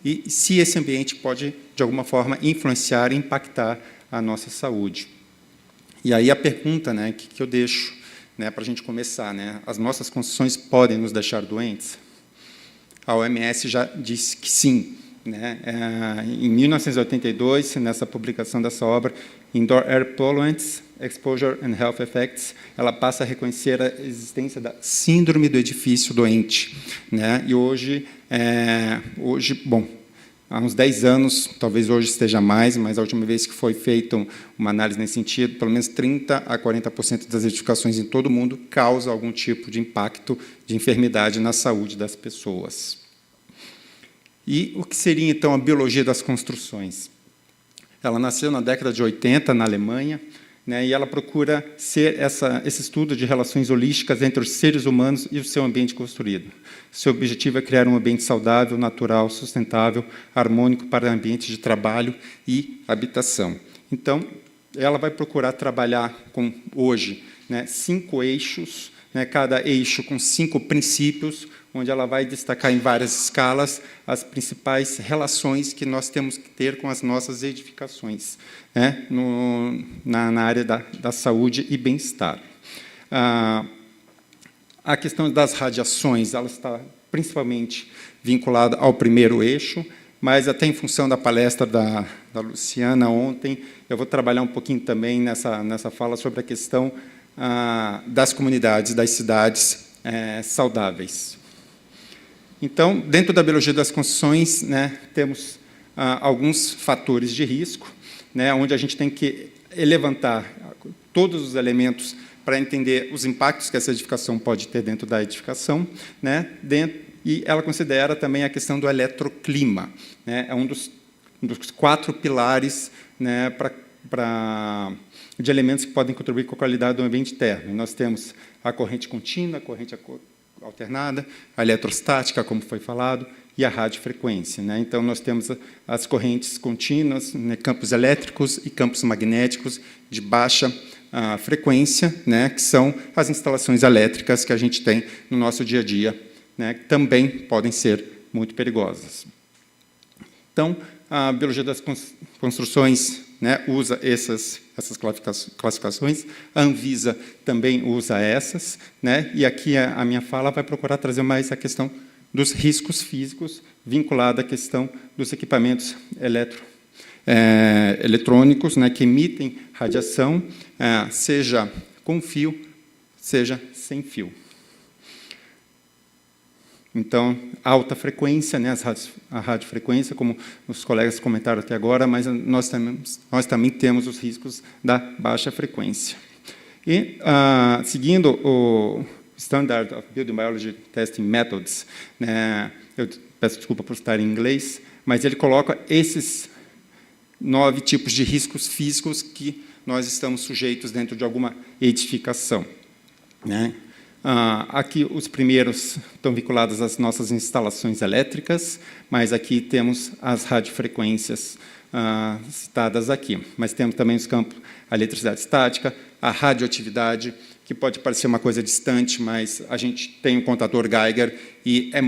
e se esse ambiente pode, de alguma forma, influenciar e impactar a nossa saúde. E aí a pergunta, né, que eu deixo, né, para a gente começar, né, as nossas construções podem nos deixar doentes? A OMS já disse que sim. Né? Em 1982, nessa publicação dessa obra, Indoor Air Pollutants, Exposure and Health Effects, ela passa a reconhecer a existência da síndrome do edifício doente. Né? E hoje, bom, há uns 10 anos, talvez hoje esteja mais, mas a última vez que foi feita uma análise nesse sentido, pelo menos 30% a 40% das edificações em todo o mundo causam algum tipo de impacto de enfermidade na saúde das pessoas. E o que seria, então, a biologia das construções? Ela nasceu na década de 80, na Alemanha, né, e ela procura ser esse estudo de relações holísticas entre os seres humanos e o seu ambiente construído. Seu objetivo é criar um ambiente saudável, natural, sustentável, harmônico para ambientes de trabalho e habitação. Então, ela vai procurar trabalhar com, hoje, né, 5 eixos, né, cada eixo com 5 princípios, onde ela vai destacar em várias escalas as principais relações que nós temos que ter com as nossas edificações, né, na área da saúde e bem-estar. A questão das radiações, ela está principalmente vinculada ao primeiro eixo, mas até em função da palestra da Luciana ontem, eu vou trabalhar um pouquinho também nessa fala sobre a questão das comunidades, das cidades saudáveis. Então, dentro da biologia das construções, né, temos alguns fatores de risco, né, onde a gente tem que levantar todos os elementos para entender os impactos que essa edificação pode ter dentro da edificação, né, e ela considera também a questão do eletroclima, né, é um dos 4 pilares, né, de elementos que podem contribuir com a qualidade do ambiente interno. Nós temos a corrente contínua, a corrente alternada, a eletrostática, como foi falado, e a radiofrequência. Né? Então, nós temos as correntes contínuas, né, campos elétricos e campos magnéticos de baixa frequência, né, que são as instalações elétricas que a gente tem no nosso dia a dia, né, que também podem ser muito perigosas. Então, a biologia das construções, né, usa essas classificações, a Anvisa também usa essas, né, e aqui a minha fala vai procurar trazer mais a questão dos riscos físicos vinculada à questão dos equipamentos eletrônicos, né, que emitem radiação, seja com fio, seja sem fio. Então, alta frequência, né, a radiofrequência, como os colegas comentaram até agora, mas nós também temos os riscos da baixa frequência. E, seguindo o Standard of Building Biology Testing Methods, né, eu peço desculpa por estar em inglês, mas ele coloca esses 9 tipos de riscos físicos que nós estamos sujeitos dentro de alguma edificação. Né? Aqui os primeiros estão vinculados às nossas instalações elétricas, mas aqui temos as radiofrequências citadas aqui. Mas temos também os campos, a eletricidade estática, a radioatividade, que pode parecer uma coisa distante, mas a gente tem um contador Geiger e é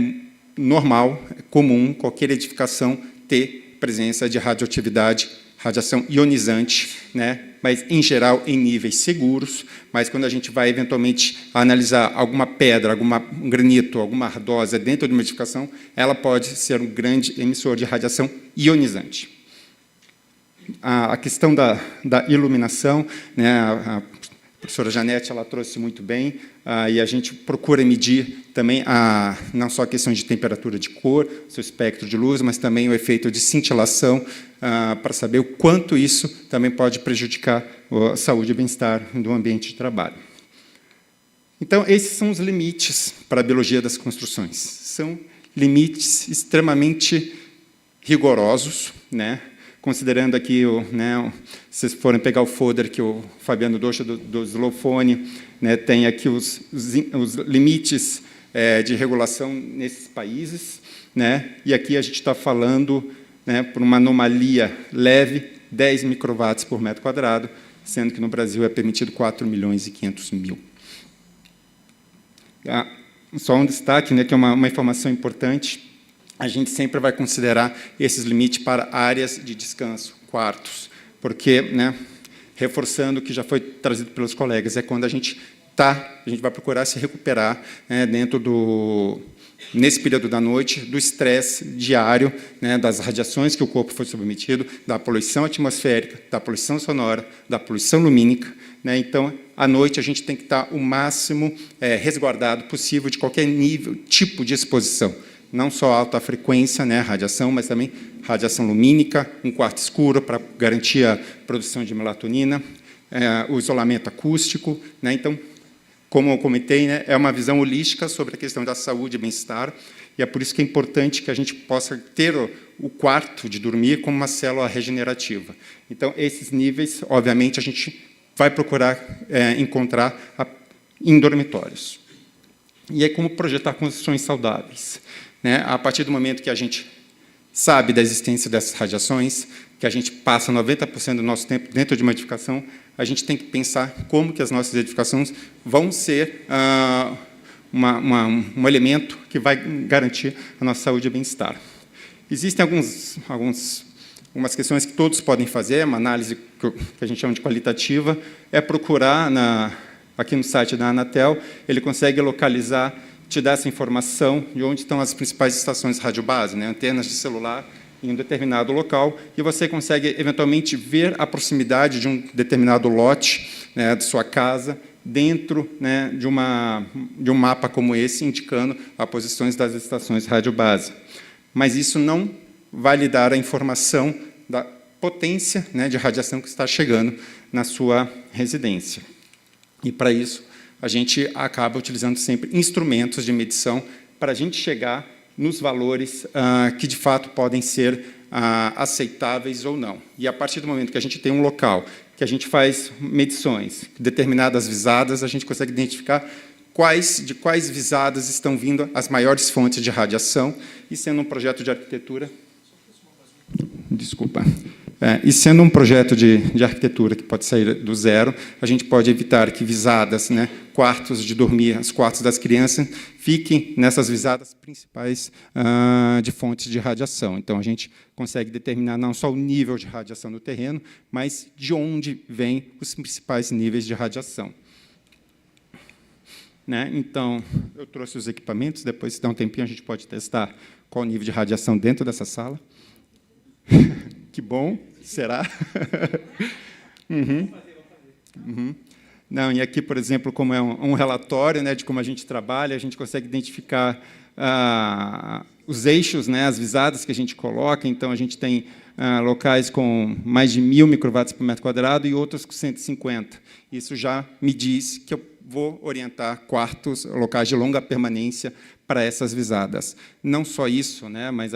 normal, é comum, qualquer edificação ter presença de radioatividade, radiação ionizante, né? Mas, em geral, em níveis seguros, mas quando a gente vai, eventualmente, analisar alguma pedra, um granito, alguma ardósia dentro de uma edificação, ela pode ser um grande emissor de radiação ionizante. A questão da iluminação, né, professora Janete ela trouxe muito bem, e a gente procura medir também não só a questão de temperatura de cor, seu espectro de luz, mas também o efeito de cintilação, para saber o quanto isso também pode prejudicar a saúde e bem-estar do ambiente de trabalho. Então, esses são os limites para a biologia das construções. São limites extremamente rigorosos, né? Considerando aqui, se vocês forem pegar o folder que o Fabiano Docha, do Zlofone, né, tem aqui os limites de regulação nesses países, né, e aqui a gente está falando, né, por uma anomalia leve, 10 microwatts por metro quadrado, sendo que no Brasil é permitido 4.500.000. Só um destaque, né, que é uma informação importante. A gente sempre vai considerar esses limites para áreas de descanso, quartos, porque, né, reforçando o que já foi trazido pelos colegas, é quando a gente vai procurar se recuperar, né, nesse período da noite, do estresse diário, né, das radiações que o corpo foi submetido, da poluição atmosférica, da poluição sonora, da poluição lumínica, né. Então, à noite, a gente tem que estar o máximo resguardado possível de qualquer tipo de exposição. Não só alta frequência, né, radiação, mas também radiação lumínica, um quarto escuro para garantir a produção de melatonina, o isolamento acústico, né. Então, como eu comentei, né, é uma visão holística sobre a questão da saúde e bem-estar, e é por isso que é importante que a gente possa ter o quarto de dormir como uma célula regenerativa. Então, esses níveis, obviamente, a gente vai procurar encontrar em dormitórios. E aí, como projetar construções saudáveis? Né? A partir do momento que a gente sabe da existência dessas radiações, que a gente passa 90% do nosso tempo dentro de uma edificação, a gente tem que pensar como que as nossas edificações vão ser um elemento que vai garantir a nossa saúde e bem-estar. Existem algumas questões que todos podem fazer, uma análise que a gente chama de qualitativa, é procurar, aqui no site da Anatel, ele consegue localizar, te dar essa informação de onde estão as principais estações de radiobase, né, antenas de celular, em um determinado local, e você consegue, eventualmente, ver a proximidade de um determinado lote, né, de sua casa, dentro, né, de um mapa como esse, indicando as posições das estações de radiobase. Mas isso não vai lhe dar a informação da potência, né, de radiação que está chegando na sua residência. E, para isso, a gente acaba utilizando sempre instrumentos de medição para a gente chegar nos valores que, de fato, podem ser aceitáveis ou não. E, a partir do momento que a gente tem um local que a gente faz medições, determinadas visadas, a gente consegue identificar de quais visadas estão vindo as maiores fontes de radiação, e sendo um projeto de arquitetura... Desculpa. E sendo um projeto de arquitetura que pode sair do zero, a gente pode evitar que visadas, né, quartos de dormir, os quartos das crianças, fiquem nessas visadas principais de fontes de radiação. Então, a gente consegue determinar não só o nível de radiação no terreno, mas de onde vêm os principais níveis de radiação. Né? Então, eu trouxe os equipamentos, depois, se dá um tempinho, a gente pode testar qual o nível de radiação dentro dessa sala. Que bom, será? Não, e aqui, por exemplo, como é um relatório, né, de como a gente trabalha, a gente consegue identificar os eixos, né, as visadas que a gente coloca. Então, a gente tem locais com mais de 1.000 microwatts por metro quadrado e outros com 150. Isso já me diz que eu vou orientar quartos, locais de longa permanência para essas visadas. Não só isso, né, mas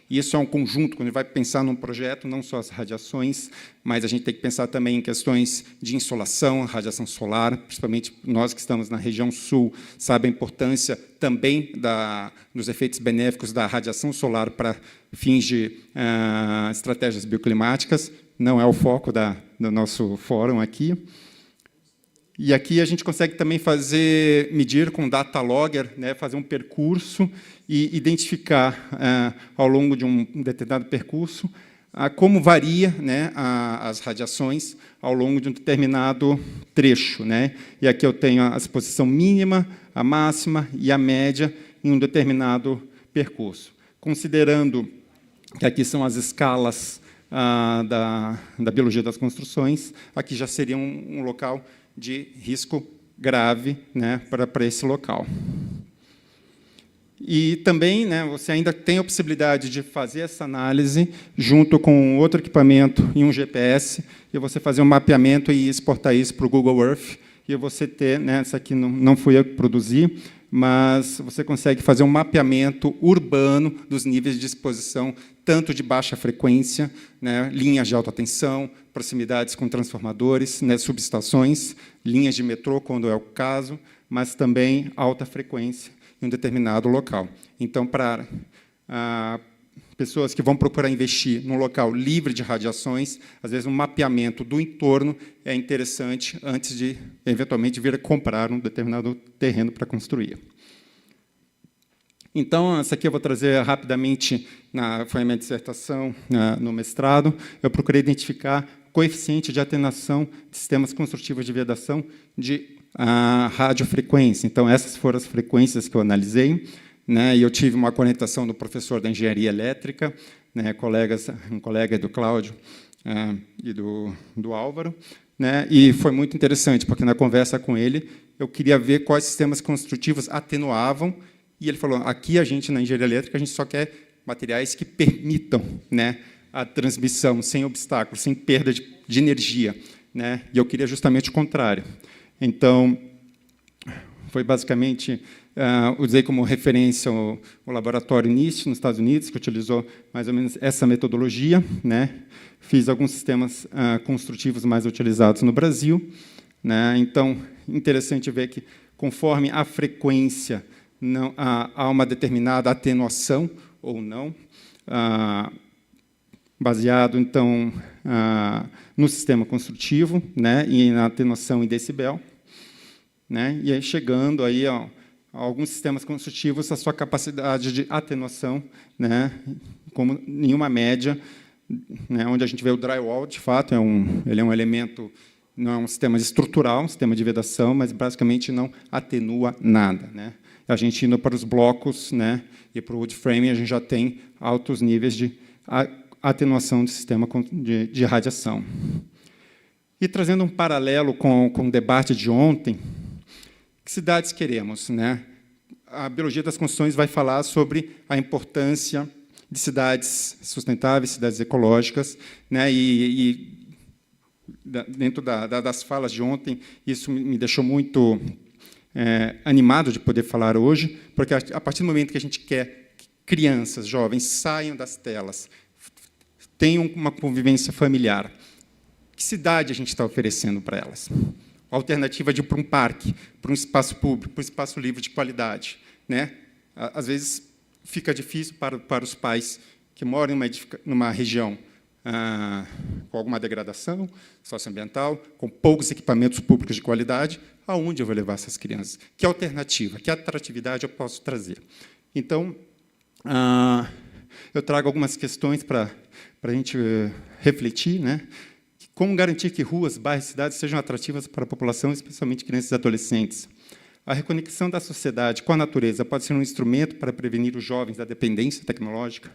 isso é um conjunto, quando a gente vai pensar num projeto, não só as radiações, mas a gente tem que pensar também em questões de insolação, radiação solar, principalmente nós que estamos na região sul, sabem a importância também dos efeitos benéficos da radiação solar para fins de estratégias bioclimáticas. Não é o foco do nosso fórum aqui. E aqui a gente consegue também medir com data logger, né, fazer um percurso e identificar, ao longo de um determinado percurso, como varia, né, as radiações ao longo de um determinado trecho. Né? E aqui eu tenho a exposição mínima, a máxima e a média em um determinado percurso. Considerando que aqui são as escalas da biologia das construções, aqui já seria um local de risco grave, né, para esse local. E também, né, você ainda tem a possibilidade de fazer essa análise junto com outro equipamento e um GPS, e você fazer um mapeamento e exportar isso para o Google Earth, e você ter, né, essa aqui não fui eu que produzi, mas você consegue fazer um mapeamento urbano dos níveis de exposição, tanto de baixa frequência, né, linhas de alta tensão, proximidades com transformadores, né, subestações, linhas de metrô, quando é o caso, mas também alta frequência em um determinado local. Então, para pessoas que vão procurar investir num local livre de radiações, às vezes um mapeamento do entorno é interessante antes de, eventualmente, vir a comprar um determinado terreno para construir. Então, essa aqui eu vou trazer rapidamente, foi a minha dissertação no mestrado. Eu procurei identificar coeficiente de atenuação de sistemas construtivos de vedação de radiofrequência. Então, essas foram as frequências que eu analisei, né, e eu tive uma orientação do professor da engenharia elétrica, né, um colega do Cláudio e do Álvaro, né, e foi muito interessante, porque na conversa com ele, eu queria ver quais sistemas construtivos atenuavam, e ele falou, aqui a gente, na engenharia elétrica, a gente só quer materiais que permitam, né, a transmissão sem obstáculos, sem perda de energia, né, e eu queria justamente o contrário. Então, foi basicamente, usei como referência o laboratório NIST, nos Estados Unidos, que utilizou mais ou menos essa metodologia, né? Fiz alguns sistemas construtivos mais utilizados no Brasil, né? Então, interessante ver que, conforme a frequência, há uma determinada atenuação ou não, baseado, então, no sistema construtivo, né, e na atenuação em decibel, né, e aí chegando aí a alguns sistemas construtivos, a sua capacidade de atenuação, né, como nenhuma média, né, onde a gente vê o drywall, de fato, ele é um elemento, não é um sistema estrutural, um sistema de vedação, mas basicamente não atenua nada, né. A gente indo para os blocos, né, e para o wood frame, a gente já tem altos níveis de atenuação do sistema de radiação. E trazendo um paralelo com o debate de ontem, que cidades queremos, né? A biologia das construções vai falar sobre a importância de cidades sustentáveis, cidades ecológicas, né? E dentro das falas de ontem, isso me deixou muito animado de poder falar hoje, porque a partir do momento que a gente quer que crianças, jovens, saiam das telas, tenham uma convivência familiar, que cidade a gente está oferecendo para elas? A alternativa de ir para um parque, para um espaço público, para um espaço livre de qualidade, né? Às vezes fica difícil para os pais que moram numa região com alguma degradação socioambiental, com poucos equipamentos públicos de qualidade, aonde eu vou levar essas crianças? Que alternativa, que atratividade eu posso trazer? Então, eu trago algumas questões para a gente refletir, né? Como garantir que ruas, bairros e cidades sejam atrativas para a população, especialmente crianças e adolescentes? A reconexão da sociedade com a natureza pode ser um instrumento para prevenir os jovens da dependência tecnológica?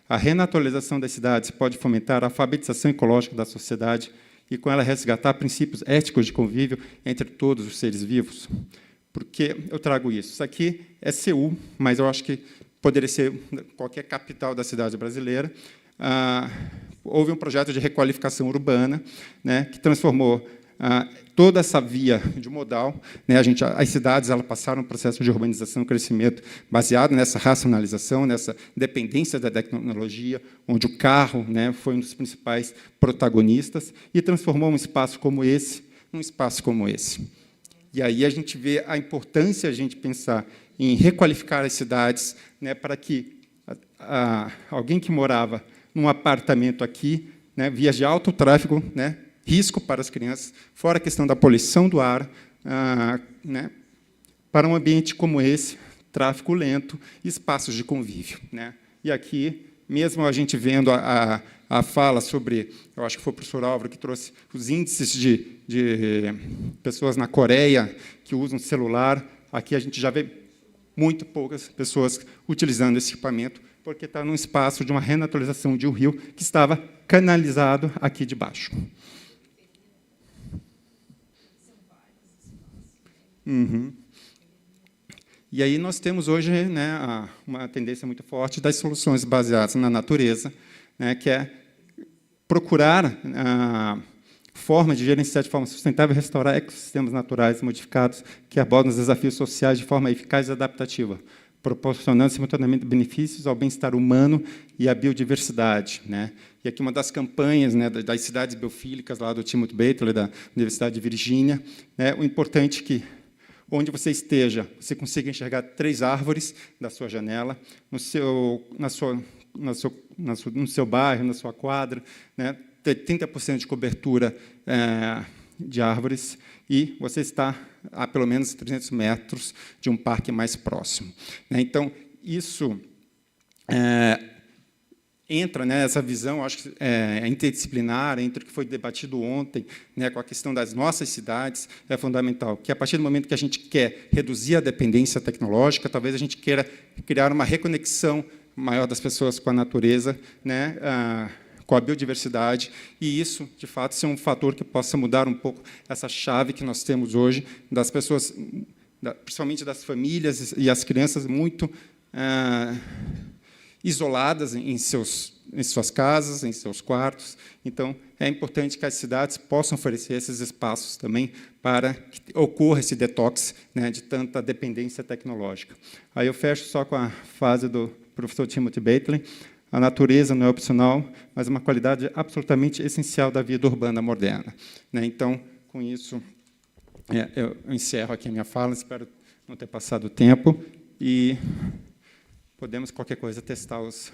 A renaturalização das cidades pode fomentar a alfabetização ecológica da sociedade e, com ela, resgatar princípios éticos de convívio entre todos os seres vivos? Por que eu trago isso? Isso aqui é Seul, mas eu acho que poderia ser qualquer capital da cidade brasileira. Houve um projeto de requalificação urbana, né, que transformou toda essa via de modal, né, as cidades passaram um processo de urbanização e crescimento baseado nessa racionalização, nessa dependência da tecnologia, onde o carro, né, foi um dos principais protagonistas, e transformou um espaço como esse num espaço como esse. E aí a gente vê a importância de a gente pensar em requalificar as cidades, né, para que alguém que morava num apartamento aqui, né, vias de alto tráfego, né, risco para as crianças, fora a questão da poluição do ar, né, para um ambiente como esse, tráfego lento, espaços de convívio, né. E aqui, mesmo a gente vendo a fala sobre, eu acho que foi o professor Álvaro que trouxe os índices de pessoas na Coreia que usam celular, aqui a gente já vê muito poucas pessoas utilizando esse equipamento, porque está num espaço de uma renaturalização de um rio que estava canalizado aqui de baixo. Uhum. E aí nós temos hoje, né, uma tendência muito forte das soluções baseadas na natureza, né, que é procurar formas de gerenciar de forma sustentável e restaurar ecossistemas naturais modificados que abordam os desafios sociais de forma eficaz e adaptativa, proporcionando simultaneamente benefícios ao bem-estar humano e à biodiversidade, né? E aqui uma das campanhas, né, das cidades biofílicas lá do Timothy Bately, da Universidade de Virgínia, né, o importante é que onde você esteja, você consiga enxergar 3 árvores da sua janela, no seu bairro, na sua quadra, né, ter 30% de cobertura de árvores, e você está a pelo menos 300 metros de um parque mais próximo. Então, isso entra, né, essa visão, acho que interdisciplinar, entre o que foi debatido ontem, né, com a questão das nossas cidades, é fundamental, que a partir do momento que a gente quer reduzir a dependência tecnológica, talvez a gente queira criar uma reconexão maior das pessoas com a natureza, né, com a biodiversidade, e isso, de fato, ser um fator que possa mudar um pouco essa chave que nós temos hoje das pessoas, principalmente das famílias e as crianças muito isoladas em suas casas, em seus quartos. Então, é importante que as cidades possam oferecer esses espaços também para que ocorra esse detox, né, de tanta dependência tecnológica. Aí eu fecho só com a frase do professor Timothy Bately: a natureza não é opcional, mas uma qualidade absolutamente essencial da vida urbana moderna. Né? Então, com isso, eu encerro aqui a minha fala, espero não ter passado o tempo, e podemos, qualquer coisa, testar os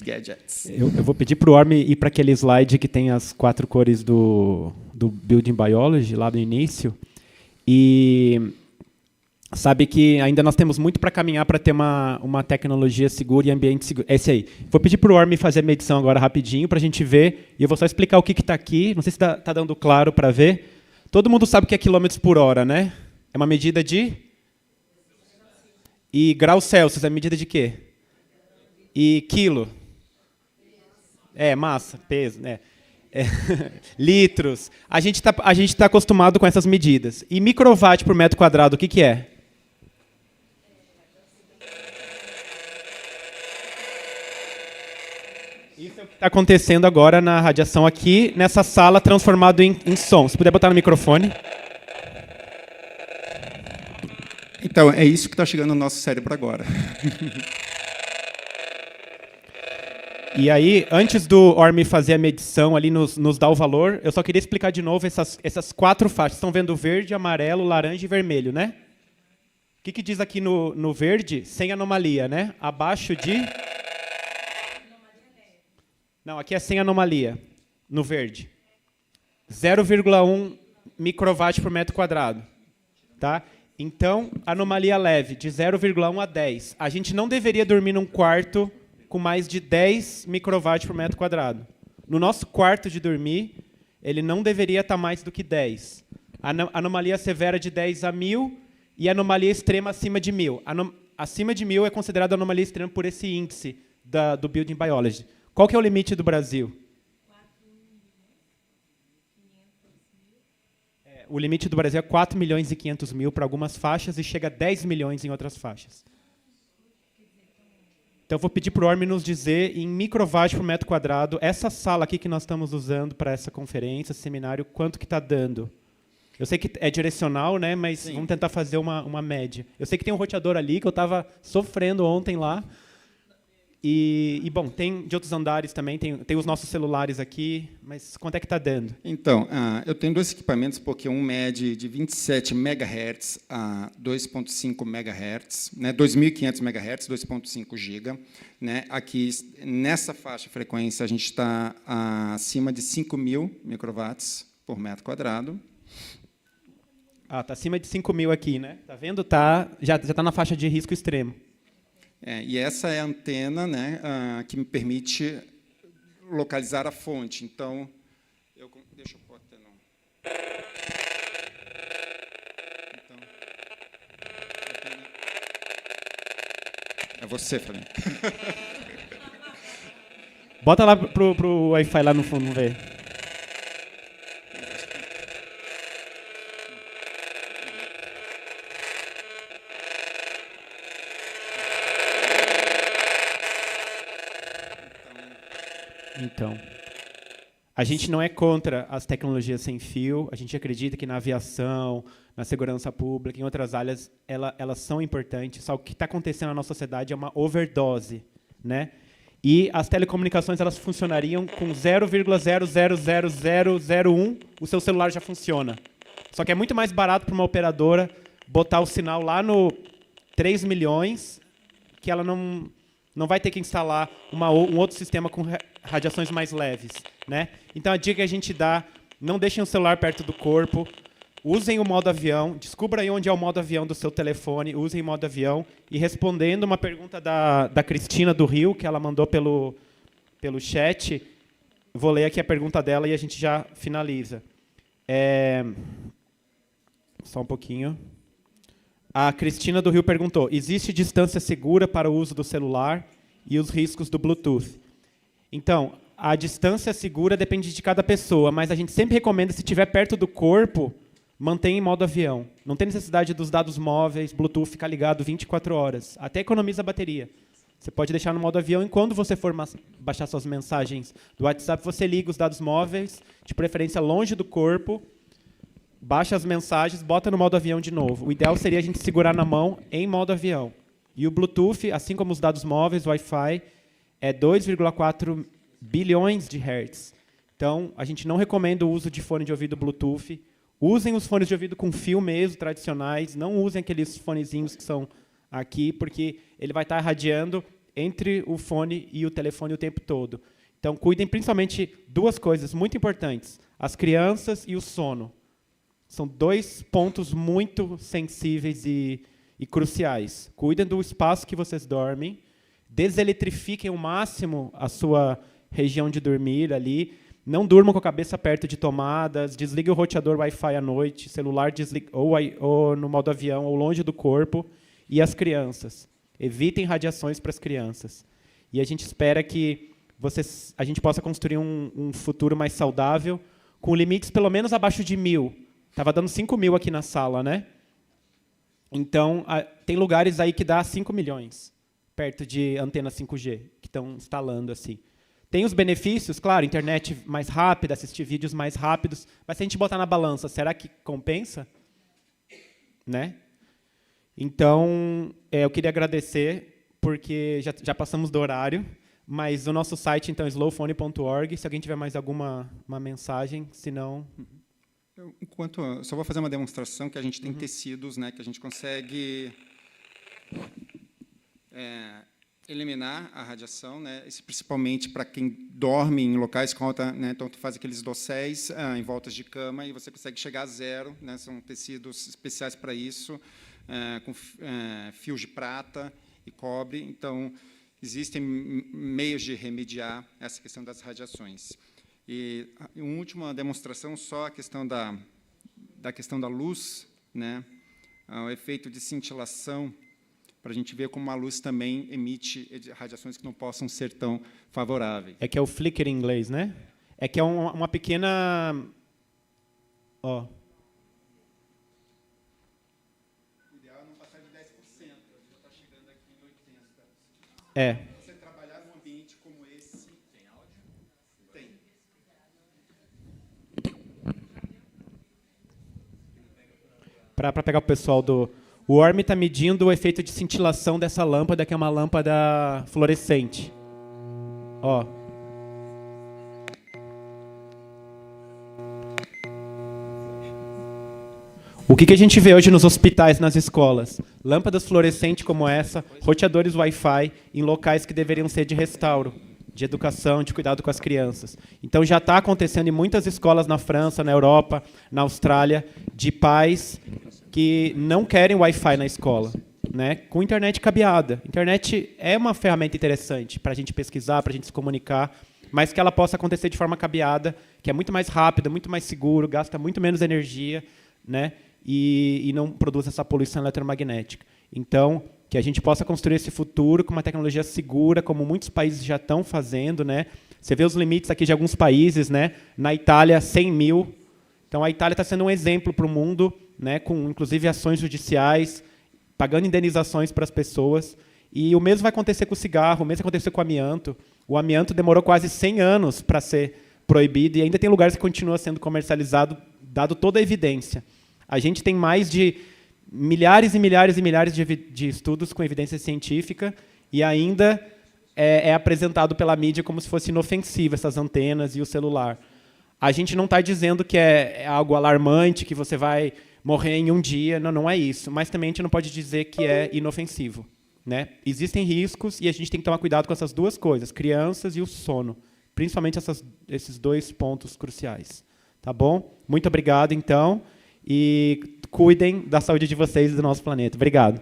gadgets. Eu vou pedir para o Orme ir para aquele slide que tem as 4 cores do Building Biology, lá no início, e sabe que ainda nós temos muito para caminhar para ter uma tecnologia segura e ambiente seguro. Esse aí. Vou pedir para o Orme fazer a medição agora rapidinho, para a gente ver, e eu vou só explicar o que está aqui, não sei se está dando claro para ver. Todo mundo sabe o que é quilômetros por hora, né? É uma medida de... E graus Celsius é medida de quê? E quilo? Massa, peso, né? Litros. A gente tá acostumado com essas medidas. E microwatt por metro quadrado, o que é? Isso é o que está acontecendo agora na radiação aqui, nessa sala, transformado em som. Se puder botar no microfone. Então, é isso que está chegando no nosso cérebro agora. E aí, antes do Orme fazer a medição, ali nos dar o valor, eu só queria explicar de novo essas 4 faixas. Estão vendo verde, amarelo, laranja e vermelho, né? O que diz aqui no verde? Sem anomalia, né? Abaixo de... Não, aqui é sem anomalia, no verde. 0,1 microwatt por metro quadrado. Tá? Então, anomalia leve, de 0,1 a 10. A gente não deveria dormir num quarto com mais de 10 microwatt por metro quadrado. No nosso quarto de dormir, ele não deveria estar mais do que 10. Anomalia severa de 10 a 1.000 e anomalia extrema acima de 1.000. Acima de 1.000 é considerado anomalia extrema por esse índice do Building Biology. Qual que é o limite do Brasil? O limite do Brasil é 4 milhões e 500 mil para algumas faixas e chega a 10 milhões em outras faixas. Então, eu vou pedir para o Orme nos dizer, em microwatt por metro quadrado, essa sala aqui que nós estamos usando para essa conferência, esse seminário, quanto que está dando? Eu sei que é direcional, né? Mas sim, vamos tentar fazer uma média. Eu sei que tem um roteador ali, que eu estava sofrendo ontem lá. E, bom, tem de outros andares também, tem os nossos celulares aqui, mas quanto é que está dando? Então, eu tenho 2 equipamentos, porque um mede de 27 MHz a 2.5 MHz, né, 2.500 MHz, 2.5 GB. Né, aqui, nessa faixa de frequência, a gente está acima de 5.000 microwatts por metro quadrado. Está acima de 5.000 aqui, né? Tá vendo? Já está na faixa de risco extremo. E essa é a antena, né, que me permite localizar a fonte. Então, deixa eu pôr a antena. Então, é você, Fernando. Bota lá pro Wi-Fi lá no fundo, vamos ver. Então, a gente não é contra as tecnologias sem fio, a gente acredita que na aviação, na segurança pública, em outras áreas, elas são importantes, só que o que está acontecendo na nossa sociedade é uma overdose, né? E as telecomunicações elas funcionariam com 0,000001, o seu celular já funciona. Só que é muito mais barato para uma operadora botar o sinal lá no 3 milhões, que ela não vai ter que instalar um outro sistema com radiações mais leves, né? Então, a dica que a gente dá, não deixem o celular perto do corpo, usem o modo avião, descubra aí onde é o modo avião do seu telefone, usem o modo avião. E respondendo uma pergunta da Cristina do Rio, que ela mandou pelo chat, vou ler aqui a pergunta dela e a gente já finaliza. Só um pouquinho. A Cristina do Rio perguntou: existe distância segura para o uso do celular e os riscos do Bluetooth? Então, a distância segura depende de cada pessoa, mas a gente sempre recomenda, se estiver perto do corpo, mantenha em modo avião. Não tem necessidade dos dados móveis, Bluetooth ficar ligado 24 horas. Até economiza a bateria. Você pode deixar no modo avião e quando você for baixar suas mensagens do WhatsApp, você liga os dados móveis, de preferência longe do corpo, baixa as mensagens, bota no modo avião de novo. O ideal seria a gente segurar na mão em modo avião. E o Bluetooth, assim como os dados móveis, o Wi-Fi, é 2,4 bilhões de hertz. Então, a gente não recomenda o uso de fone de ouvido Bluetooth. Usem os fones de ouvido com fio mesmo, tradicionais. Não usem aqueles fonezinhos que são aqui, porque ele vai estar irradiando entre o fone e o telefone o tempo todo. Então, cuidem principalmente duas coisas muito importantes: as crianças e o sono. São dois pontos muito sensíveis e cruciais. Cuidem do espaço que vocês dormem, deseletrifiquem ao máximo a sua região de dormir ali, não durmam com a cabeça perto de tomadas, desliguem o roteador Wi-Fi à noite, celular ou no modo avião, ou longe do corpo, e as crianças. Evitem radiações para as crianças. E a gente espera que a gente possa construir um futuro mais saudável, com limites pelo menos abaixo de 1.000. Estava dando 5.000 aqui na sala, né? Então, tem lugares aí que dá 5 milhões, perto de antena 5G, que estão instalando assim. Tem os benefícios, claro, internet mais rápida, assistir vídeos mais rápidos, mas se a gente botar na balança, será que compensa? Né? Então, eu queria agradecer, porque já passamos do horário, mas o nosso site, então, é slowphone.org, se alguém tiver mais alguma mensagem, se não... Só vou fazer uma demonstração que a gente tem tecidos, né, que a gente consegue eliminar a radiação, né, principalmente para quem dorme em locais com alta, né, então tu faz aqueles dosséis em voltas de cama e você consegue chegar a zero, né, são tecidos especiais para isso, com fios de prata e cobre. Então, existem meios de remediar essa questão das radiações. E uma última demonstração, só a questão da questão da luz, né, o efeito de cintilação, para a gente ver como a luz também emite radiações que não possam ser tão favoráveis. É que é o flicker em inglês, né? É que é uma pequena... Ó. O ideal é não passar de 10%, já está chegando aqui em 80%. É. Você trabalhar num ambiente como esse... Tem áudio? Tem. Para pegar o pessoal do... O ORM está medindo o efeito de cintilação dessa lâmpada, que é uma lâmpada fluorescente. Ó. O que a gente vê hoje nos hospitais, nas escolas? Lâmpadas fluorescentes como essa, roteadores Wi-Fi em locais que deveriam ser de restauro, de educação, de cuidado com as crianças. Então, já está acontecendo em muitas escolas na França, na Europa, na Austrália, de pais que não querem Wi-Fi na escola, né, com internet cabeada. Internet é uma ferramenta interessante para a gente pesquisar, para a gente se comunicar, mas que ela possa acontecer de forma cabeada, que é muito mais rápida, muito mais seguro, gasta muito menos energia, né, e não produz essa poluição eletromagnética. Então, que a gente possa construir esse futuro com uma tecnologia segura, como muitos países já estão fazendo, né? Você vê os limites aqui de alguns países, né? Na Itália, 100.000. Então, a Itália está sendo um exemplo para o mundo, né? Com, inclusive, ações judiciais, pagando indenizações para as pessoas. E o mesmo vai acontecer com o cigarro, o mesmo vai acontecer com o amianto. O amianto demorou quase 100 anos para ser proibido e ainda tem lugares que continua sendo comercializado, dado toda a evidência. A gente tem mais de milhares e milhares e milhares de estudos com evidência científica e ainda é apresentado pela mídia como se fosse inofensivo essas antenas e o celular. A gente não está dizendo que é algo alarmante, que você vai morrer em um dia, não é isso. Mas também a gente não pode dizer que é inofensivo, né? Existem riscos e a gente tem que tomar cuidado com essas duas coisas, crianças e o sono. Principalmente esses 2 pontos cruciais. Tá bom? Muito obrigado, então. E cuidem da saúde de vocês e do nosso planeta. Obrigado.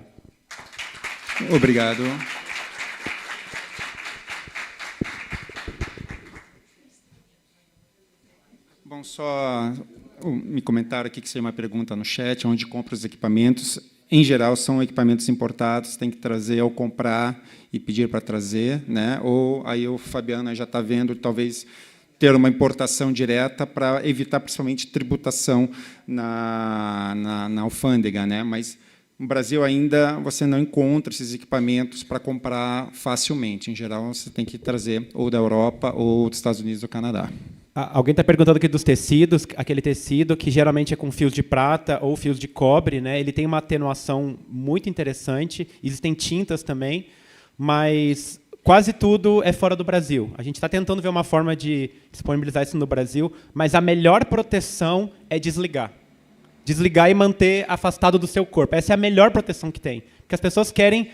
Obrigado. Bom, só me comentaram aqui que seria uma pergunta no chat, onde compra os equipamentos. Em geral, são equipamentos importados, tem que trazer ao comprar e pedir para trazer, né? Ou aí o Fabiano já está vendo, talvez, ter uma importação direta para evitar, principalmente, tributação na alfândega, né? Mas no Brasil ainda você não encontra esses equipamentos para comprar facilmente. Em geral, você tem que trazer ou da Europa ou dos Estados Unidos ou do Canadá. Alguém está perguntando aqui dos tecidos, aquele tecido que geralmente é com fios de prata ou fios de cobre, né? Ele tem uma atenuação muito interessante, existem tintas também, mas quase tudo é fora do Brasil. A gente está tentando ver uma forma de disponibilizar isso no Brasil, mas a melhor proteção é desligar. Desligar e manter afastado do seu corpo. Essa é a melhor proteção que tem. Porque as pessoas querem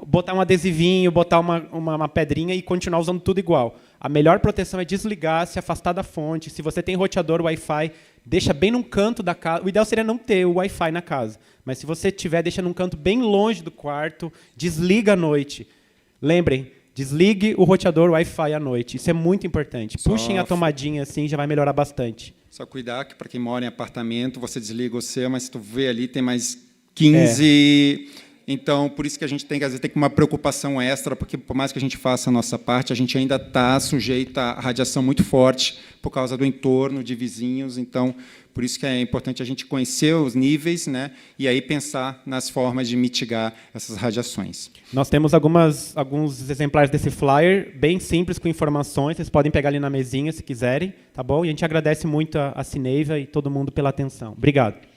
botar um adesivinho, botar uma pedrinha e continuar usando tudo igual. A melhor proteção é desligar, se afastar da fonte. Se você tem roteador Wi-Fi, deixa bem num canto da casa. O ideal seria não ter o Wi-Fi na casa. Mas se você tiver, deixa num canto bem longe do quarto, desliga à noite. Lembrem, desligue o roteador Wi-Fi à noite. Isso é muito importante. Puxem a tomadinha assim, já vai melhorar bastante. Só cuidar que, para quem mora em apartamento, você desliga o seu, mas se tu vê ali, tem mais 15... Então, por isso que a gente tem que, às vezes, ter uma preocupação extra, porque, por mais que a gente faça a nossa parte, a gente ainda está sujeito a radiação muito forte por causa do entorno, de vizinhos. Então, por isso que é importante a gente conhecer os níveis, né, e aí pensar nas formas de mitigar essas radiações. Nós temos alguns exemplares desse flyer, bem simples, com informações. Vocês podem pegar ali na mesinha, se quiserem. Tá bom? E a gente agradece muito a Cineiva e todo mundo pela atenção. Obrigado.